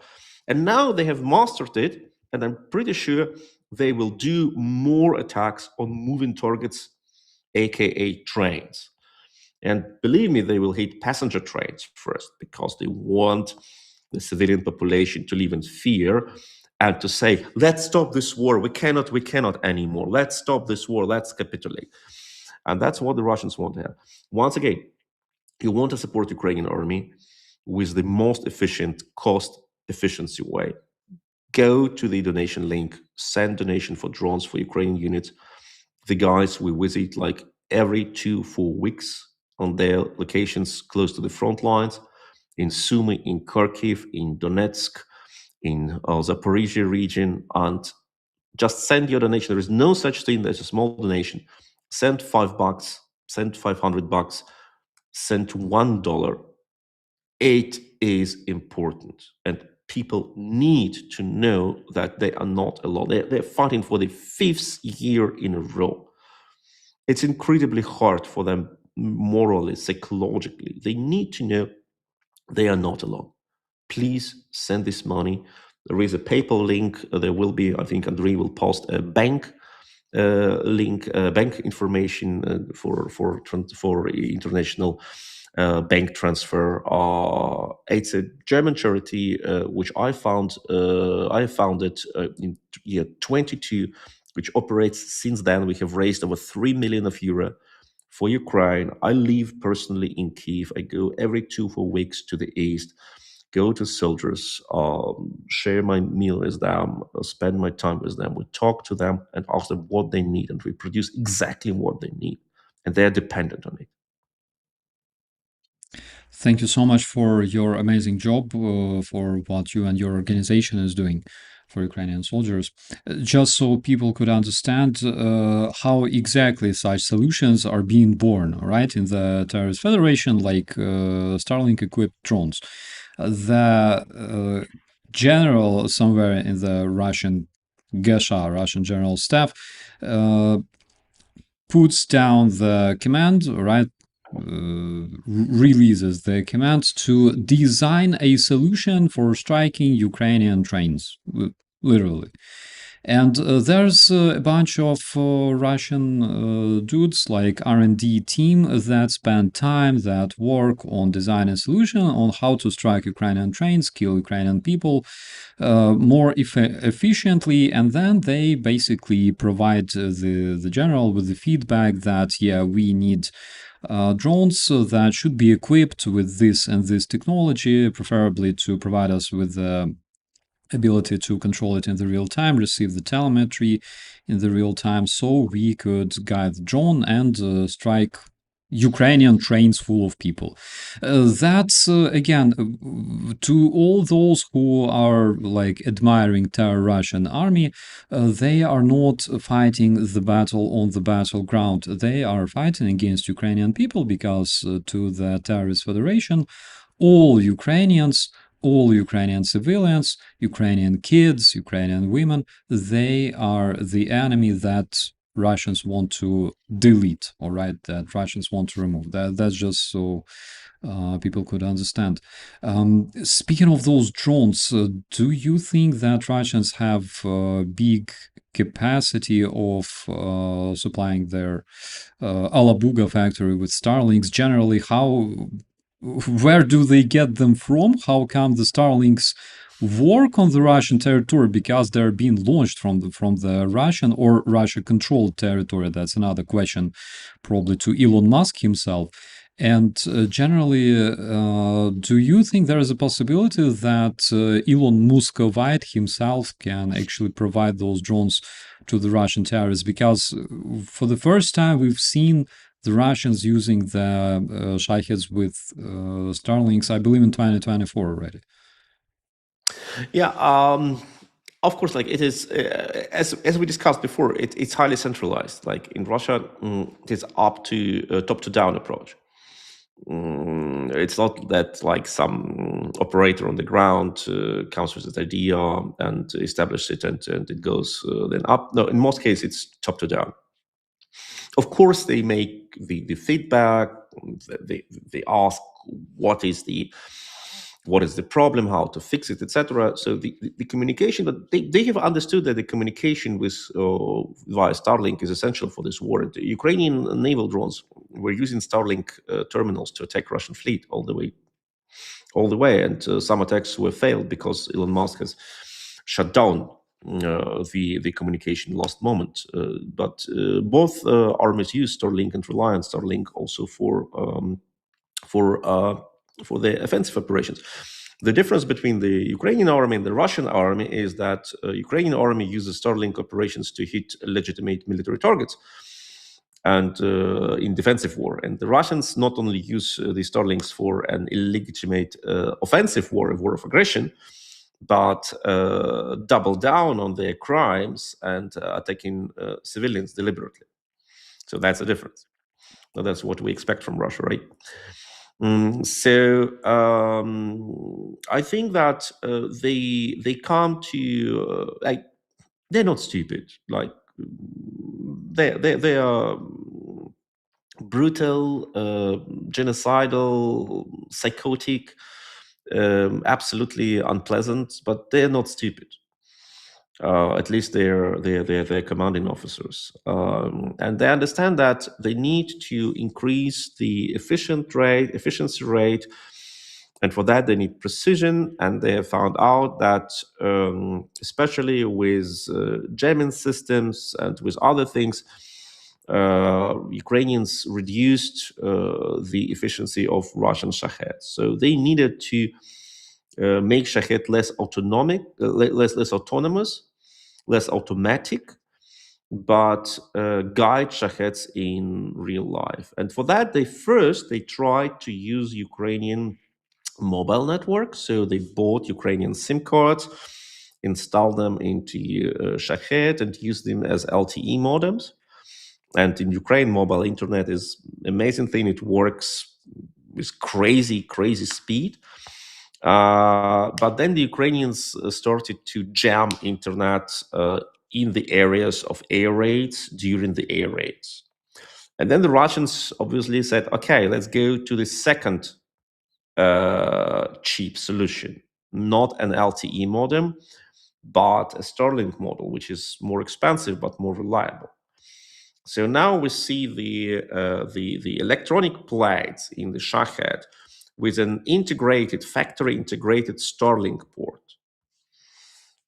B: And now they have mastered it, and I'm pretty sure they will do more attacks on moving targets, aka trains. And believe me, they will hit passenger trains first because they want the civilian population to live in fear and to say, let's stop this war. We cannot anymore. Let's stop this war. Let's capitulate. And that's what the Russians want to have. Once again, you want to support Ukrainian army with the most efficient, cost efficiency way. Go to the donation link, send donation for drones for Ukrainian units. The guys we visit like every 2-4 weeks on their locations close to the front lines, in Sumy, in Kharkiv, in Donetsk, in Zaporizhia region, and just send your donation. There is no such thing as a small donation. Send $5, send $500, send $1. It is important, and people need to know that they are not alone. They're fighting for the 5th year in a row. It's incredibly hard for them morally, psychologically. They need to know they are not alone. Please send this money. There is a PayPal link. There will be, I think Andrei will post a bank link, bank information for international bank transfer. It's a German charity which I found. I founded in year 22, which operates since then. We have raised over 3 million euro for Ukraine. I live personally in Kyiv. I go every 2-4 weeks to the east, go to soldiers, share my meal with them, spend my time with them. We talk to them and ask them what they need, and we produce exactly what they need, and they're dependent on it.
A: Thank you so much for your amazing job, for what you and your organization is doing for Ukrainian soldiers. Just so people could understand how exactly such solutions are being born, right? In the terrorist federation, like Starlink-equipped drones. The general somewhere in the Russian Gesha, Russian General Staff, puts down the command, right? Releases the command to design a solution for striking Ukrainian trains, literally. And there's a bunch of Russian dudes like R&D team that spend time, that work on designing a solution on how to strike Ukrainian trains, kill Ukrainian people more efficiently, and then they basically provide the general with the feedback that, yeah, we need drones that should be equipped with this and this technology, preferably to provide us with the ability to control it in the real time, receive the telemetry in the real time, so we could guide the drone and strike Ukrainian trains full of people. That's again to all those who are like admiring terror Russian army. They are not fighting the battle on the battleground. They are fighting against Ukrainian people because to the terrorist federation, all Ukrainians, all Ukrainian civilians, Ukrainian kids, Ukrainian women, they are the enemy that Russians want to delete, all right, that Russians want to remove. That's just so people could understand. Speaking of those drones, do you think that Russians have big capacity of supplying their Alabuga factory with Starlinks? Generally, where do they get them from? How come the Starlinks work on the Russian territory? Because they're being launched from the Russian or Russia-controlled territory. That's another question, probably to Elon Musk himself. And generally, do you think there is a possibility that Elon Muscovite himself can actually provide those drones to the Russian terrorists? Because for the first time, we've seen the Russians using the Shaheds with Starlinks, I believe in 2024 already.
B: Yeah, of course, like it is, as we discussed before, it's highly centralized. Like in Russia, it is up to top to down approach. It's not that like some operator on the ground comes with an idea and establishes it and it goes then up. No, in most cases, it's top to down. Of course, they make the feedback. They ask what is the problem, how to fix it, etc. So the communication, but they have understood that the communication with via Starlink is essential for this war. And the Ukrainian naval drones were using Starlink terminals to attack Russian fleet all the way, and some attacks were failed because Elon Musk has shut down the communication last moment. But both armies use Starlink and rely on Starlink also for the offensive operations. The difference between the Ukrainian army and the Russian army is that Ukrainian army uses Starlink operations to hit legitimate military targets and in defensive war. And the Russians not only use the Starlinks for an illegitimate offensive war, a war of aggression, but double down on their crimes and attacking civilians deliberately. So that's the difference. So that's what we expect from Russia, right? So I think that they come to like they're not stupid. Like they are brutal, genocidal, psychotic, absolutely unpleasant, but they're not stupid. At least they're commanding officers, and they understand that they need to increase the efficiency rate, and for that they need precision. And they have found out that, especially with jamming systems and with other things, Ukrainians reduced the efficiency of Russian Shaheds. So they needed to make Shahed less autonomic, less autonomous, less automatic, but guide Shaheds in real life. And for that, they tried to use Ukrainian mobile network. So they bought Ukrainian SIM cards, installed them into Shahed, and used them as LTE modems. And in Ukraine, mobile internet is amazing thing. It works with crazy speed. But then the Ukrainians started to jam internet in the areas of air raids during the air raids. And then the Russians obviously said, okay, let's go to the second cheap solution, not an LTE modem, but a Starlink model, which is more expensive but more reliable. So now we see the electronic plates in the Shahed with an factory integrated Starlink port,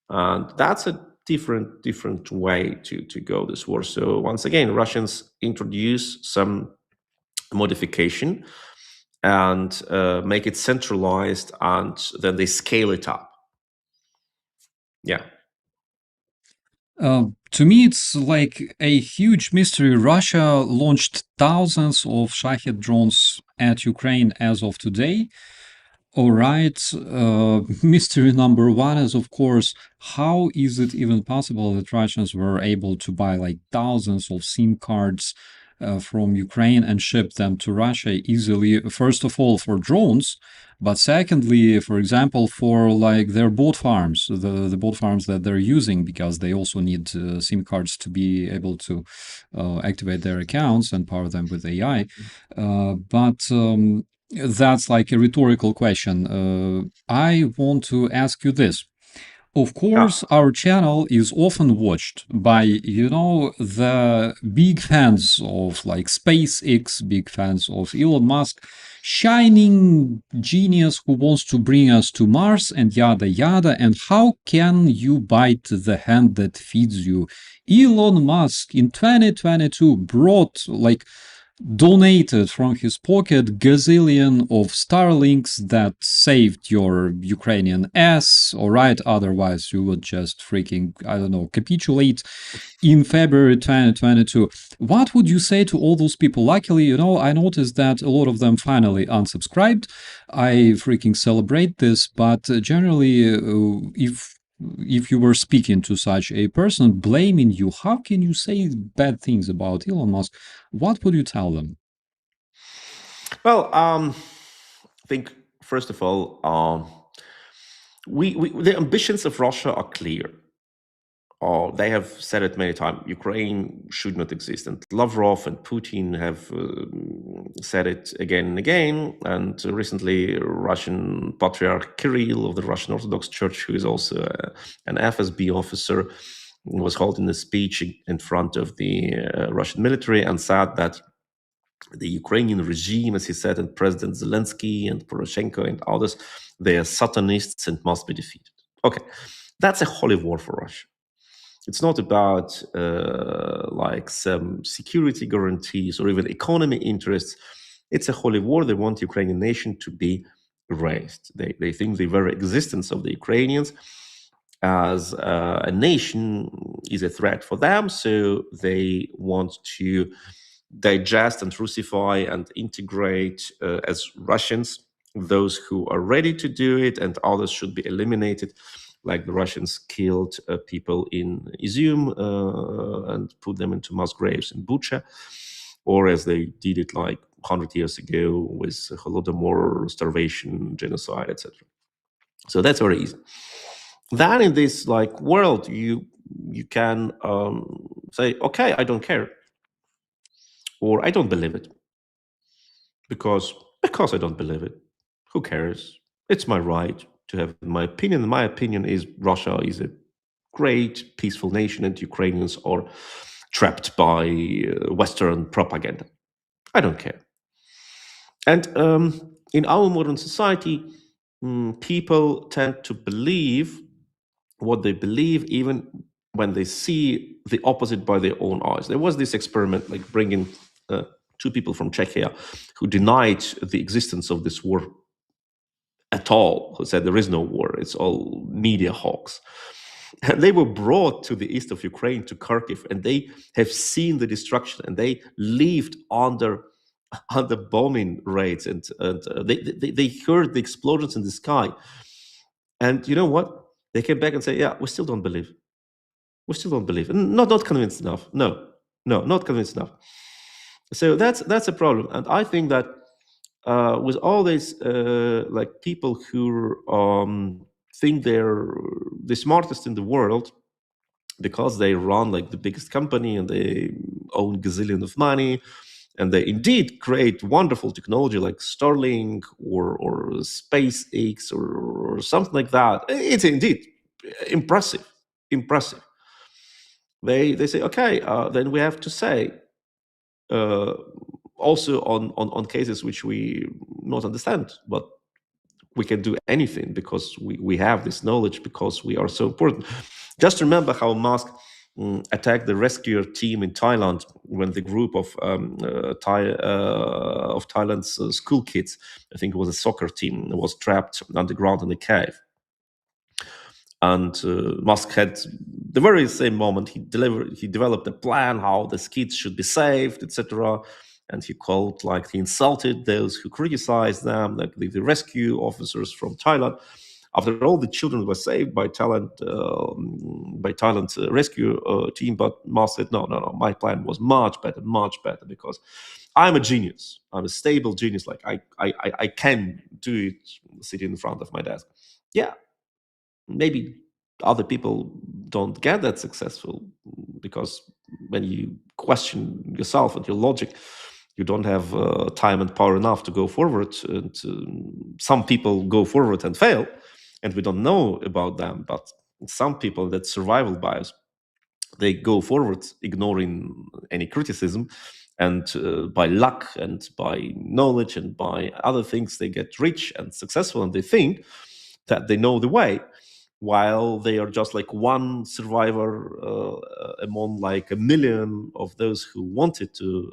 B: and that's a different way to go this war. So once again, Russians introduce some modification and make it centralized, and then they scale it up. Yeah.
A: To me, it's like a huge mystery. Russia launched thousands of Shahed drones at Ukraine as of today. All right. Mystery number one is, of course, how is it even possible that Russians were able to buy like thousands of SIM cards from Ukraine and ship them to Russia easily? First of all, for drones, but secondly, for example, for like their boat farms, the boat farms that they're using, because they also need SIM cards to be able to activate their accounts and power them with AI. But that's like a rhetorical question. I want to ask you this. Of course, our channel is often watched by, the big fans of like SpaceX, big fans of Elon Musk, shining genius who wants to bring us to Mars and yada yada. And how can you bite the hand that feeds you? Elon Musk in 2022 brought like donated from his pocket gazillion of Starlinks that saved your Ukrainian ass, all right? Otherwise, you would just freaking, I don't know, capitulate in February 2022. What would you say to all those people? Luckily, you know, I noticed that a lot of them finally unsubscribed. I freaking celebrate this, but generally, if you were speaking to such a person blaming you, how can you say bad things about Elon Musk? What would you tell them?
B: Well, I think first of all, the ambitions of Russia are clear. They have said it many times. Ukraine should not exist, and Lavrov and Putin have said it again and again. And recently, Russian Patriarch Kirill of the Russian Orthodox Church, who is also an FSB officer, was holding a speech in front of the Russian military and said that the Ukrainian regime, as he said, and President Zelensky and Poroshenko and others, they are Satanists and must be defeated. Okay, that's a holy war for Russia. It's not about like some security guarantees or even economy interests. It's a holy war. They want the Ukrainian nation to be erased. They think the very existence of the Ukrainians as a nation is a threat for them. So they want to digest and russify and integrate as Russians those who are ready to do it, and others should be eliminated, like the Russians killed people in Izium and put them into mass graves in Bucha, or as they did it like 100 years ago with Holodomor, starvation, genocide, etc. So that's very easy. Then in this like world, you can say, okay, I don't care, or I don't believe it, because I don't believe it. Who cares? It's my right to have my opinion. My opinion is Russia is a great, peaceful nation, and Ukrainians are trapped by Western propaganda. I don't care. And in our modern society, people tend to believe what they believe, even when they see the opposite by their own eyes. There was this experiment, like bringing two people from Czechia who denied the existence of this war at all, who said there is no war, it's all media hoax. And they were brought to the east of Ukraine, to Kharkiv, and they have seen the destruction, and they lived under bombing raids, and they heard the explosions in the sky. And you know what? They came back and say, yeah, we still don't believe. We still don't believe. Not convinced enough. No, not convinced enough. So that's a problem. And I think that with all these like people who think they're the smartest in the world because they run like the biggest company and they own gazillion of money, and they indeed create wonderful technology like Starlink or SpaceX or something like that. It's indeed impressive. They say, okay, then we have to say also on cases which we not understand, but we can do anything because we have this knowledge, because we are so important. Just remember how Musk attacked the rescue team in Thailand when the group of Thailand's school kids, I think it was a soccer team, was trapped underground in a cave. And Musk had the very same moment he developed a plan how the kids should be saved, etc. And he insulted those who criticized them, like the rescue officers from Thailand. After all, the children were saved by Thailand's rescue team, but Musk said, no, my plan was much better, because I'm a genius. I'm a stable genius. Like I can do it sitting in front of my desk. Yeah, maybe other people don't get that successful because when you question yourself and your logic, you don't have time and power enough to go forward. And some people go forward and fail, and we don't know about them. But some people, that survival bias, they go forward ignoring any criticism, and by luck and by knowledge and by other things, they get rich and successful, and they think that they know the way, while they are just like one survivor among like a million of those who wanted to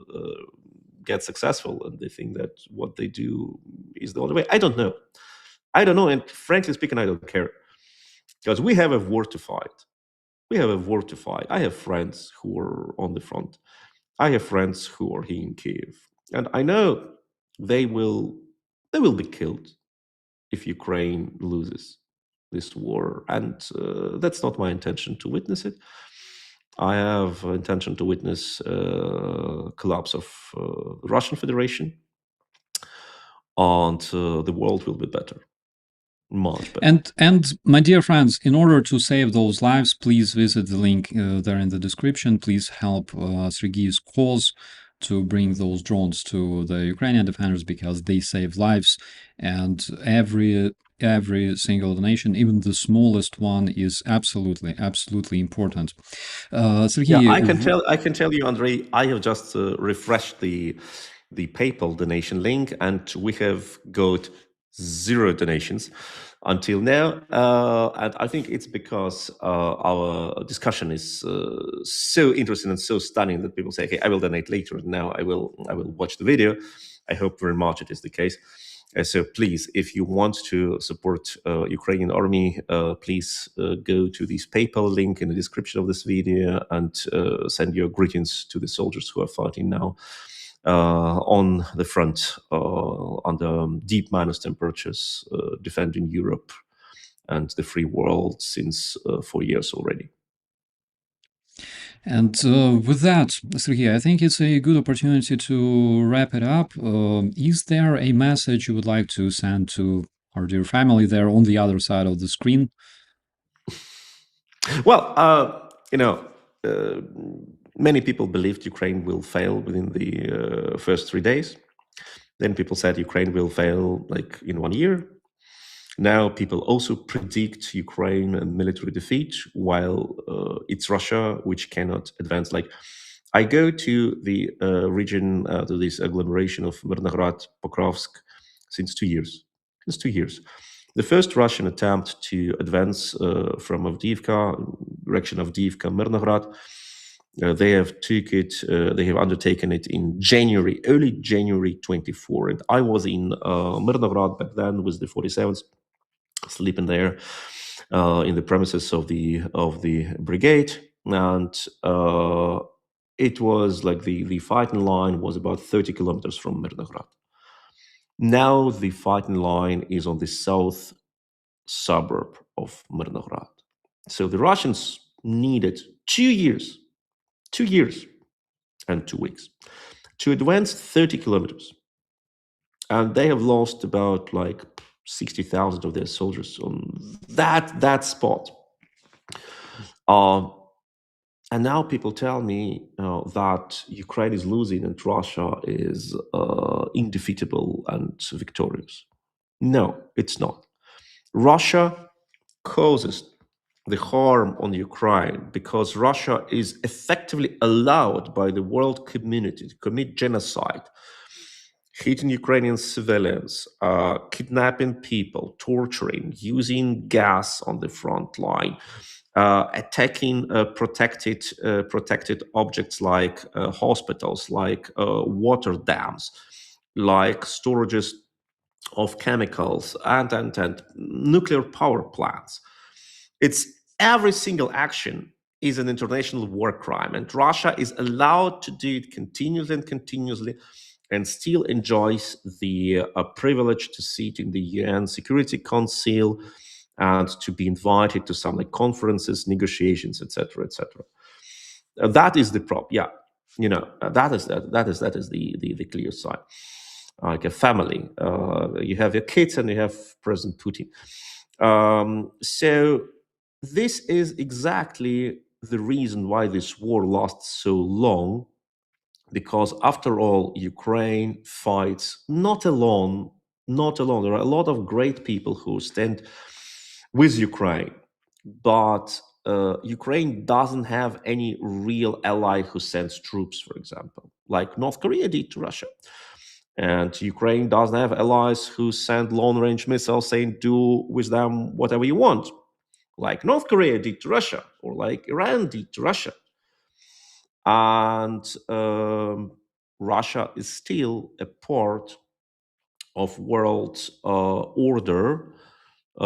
B: get successful, and they think that what they do is the only way. I don't know. I don't know, and frankly speaking, I don't care, because we have a war to fight. We have a war to fight. I have friends who are on the front. I have friends who are here in Kyiv, and I know they will be killed if Ukraine loses this war, and that's not my intention to witness it. I have intention to witness collapse of the Russian Federation, and the world will be better, much better.
A: And my dear friends, in order to save those lives, please visit the link there in the description. Please help Sergej's cause to bring those drones to the Ukrainian defenders, because they save lives, and every single donation, even the smallest one, is absolutely important. Sergej,
B: Yeah, I can tell you, Andrei, I have just refreshed the PayPal donation link, and we have got 0 donations until now, and I think it's because our discussion is so interesting and so stunning that people say, "Okay, I will donate later. Now I will watch the video." I hope very much it is the case. So please, if you want to support Ukrainian army, please go to this PayPal link in the description of this video and send your greetings to the soldiers who are fighting now on the front under deep minus temperatures, defending Europe and the free world since 4 years already.
A: And with that, Sergej, I think it's a good opportunity to wrap it up. Is there a message you would like to send to our dear family there on the other side of the screen?
B: Well, many people believed Ukraine will fail within the first 3 days. Then people said Ukraine will fail like in 1 year. Now people also predict Ukraine a military defeat, while it's Russia which cannot advance. Like, I go to the region, to this agglomeration of Myrnograd, Pokrovsk, since 2 years. Since 2 years. The first Russian attempt to advance from Avdiivka, direction of Avdiivka, Myrnograd, they have undertaken it in January, early January 24. And I was in Myrnograd back then with the 47th, sleeping there in the premises of the brigade, and it was like the fighting line was about 30 kilometers from Myrnograd. Now the fighting line is on the south suburb of Myrnograd. So the Russians needed 2 years and 2 weeks to advance 30 kilometers. And they have lost about like 60,000 of their soldiers on that spot. And now people tell me that Ukraine is losing and Russia is indefeatable and victorious. No, it's not. Russia causes the harm on Ukraine because Russia is effectively allowed by the world community to commit genocide, hitting Ukrainian civilians, kidnapping people, torturing, using gas on the front line, attacking protected objects like hospitals, like water dams, like storages of chemicals, and nuclear power plants. It's every single action is an international war crime, and Russia is allowed to do it continuously, and still enjoys the privilege to sit in the UN Security Council and to be invited to some like conferences, negotiations, etc., etc. That is the prop. Yeah, that is the clear side. Like a family, you have your kids and you have President Putin. So this is exactly the reason why this war lasts so long, because after all, Ukraine fights not alone. There are a lot of great people who stand with Ukraine, but Ukraine doesn't have any real ally who sends troops, for example, like North Korea did to Russia. And Ukraine doesn't have allies who send long-range missiles saying, do with them whatever you want, like North Korea did to Russia, or like Iran did to Russia. And Russia is still a part of world order,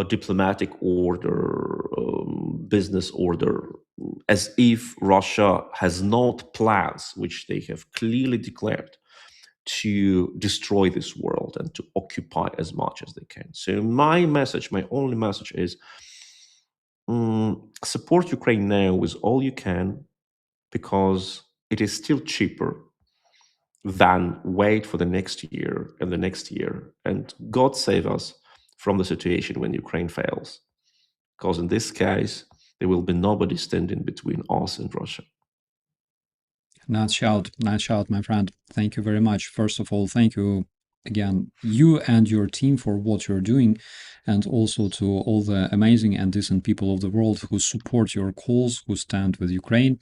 B: diplomatic order, business order, as if Russia has not plans, which they have clearly declared, to destroy this world and to occupy as much as they can. So my message, my only message is support Ukraine now with all you can, because it is still cheaper than wait for the next year and the next year. And God save us from the situation when Ukraine fails, because in this case, there will be nobody standing between us and Russia.
A: Nice shout, my friend. Thank you very much. First of all, thank you again, you and your team, for what you're doing, and also to all the amazing and decent people of the world who support your cause, who stand with Ukraine.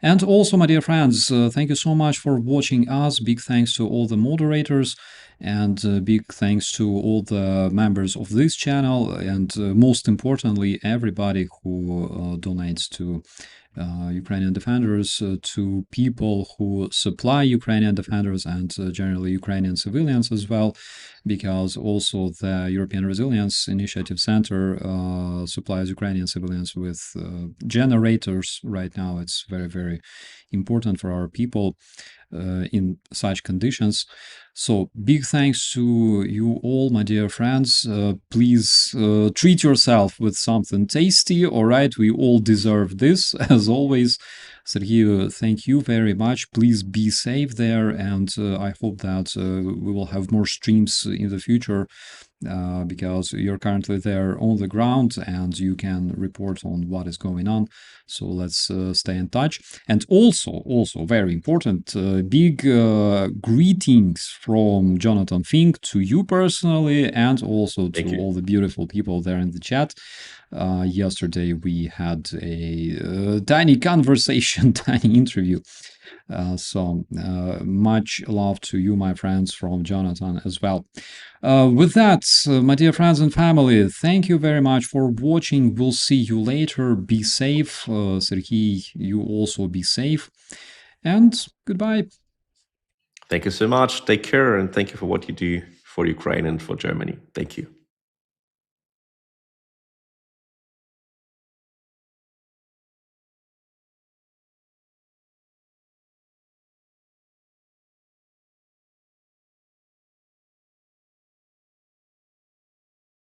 A: And also, my dear friends, thank you so much for watching us. Big thanks to all the moderators, and big thanks to all the members of this channel, and most importantly, everybody who donates to Ukrainian defenders, to people who supply Ukrainian defenders, and generally Ukrainian civilians as well, because also the European Resilience Initiative Center supplies Ukrainian civilians with generators right now. It's very, very important for our people in such conditions. So big thanks to you all, my dear friends. Please treat yourself with something tasty, all right? We all deserve this, as always. Sergej, thank you very much. Please be safe there, and I hope that we will have more streams in the future, because you're currently there on the ground and you can report on what is going on. So let's stay in touch. And also very important, big greetings from Jonathan Fink to you personally, and also to all the beautiful people there in the chat. Yesterday we had a tiny conversation, tiny interview. So much love to you, my friends, from Jonathan as well. With that, my dear friends and family, thank you very much for watching. We'll see you later. Be safe. Sergej, you also be safe. And goodbye.
B: Thank you so much. Take care, and thank you for what you do for Ukraine and for Germany. Thank you.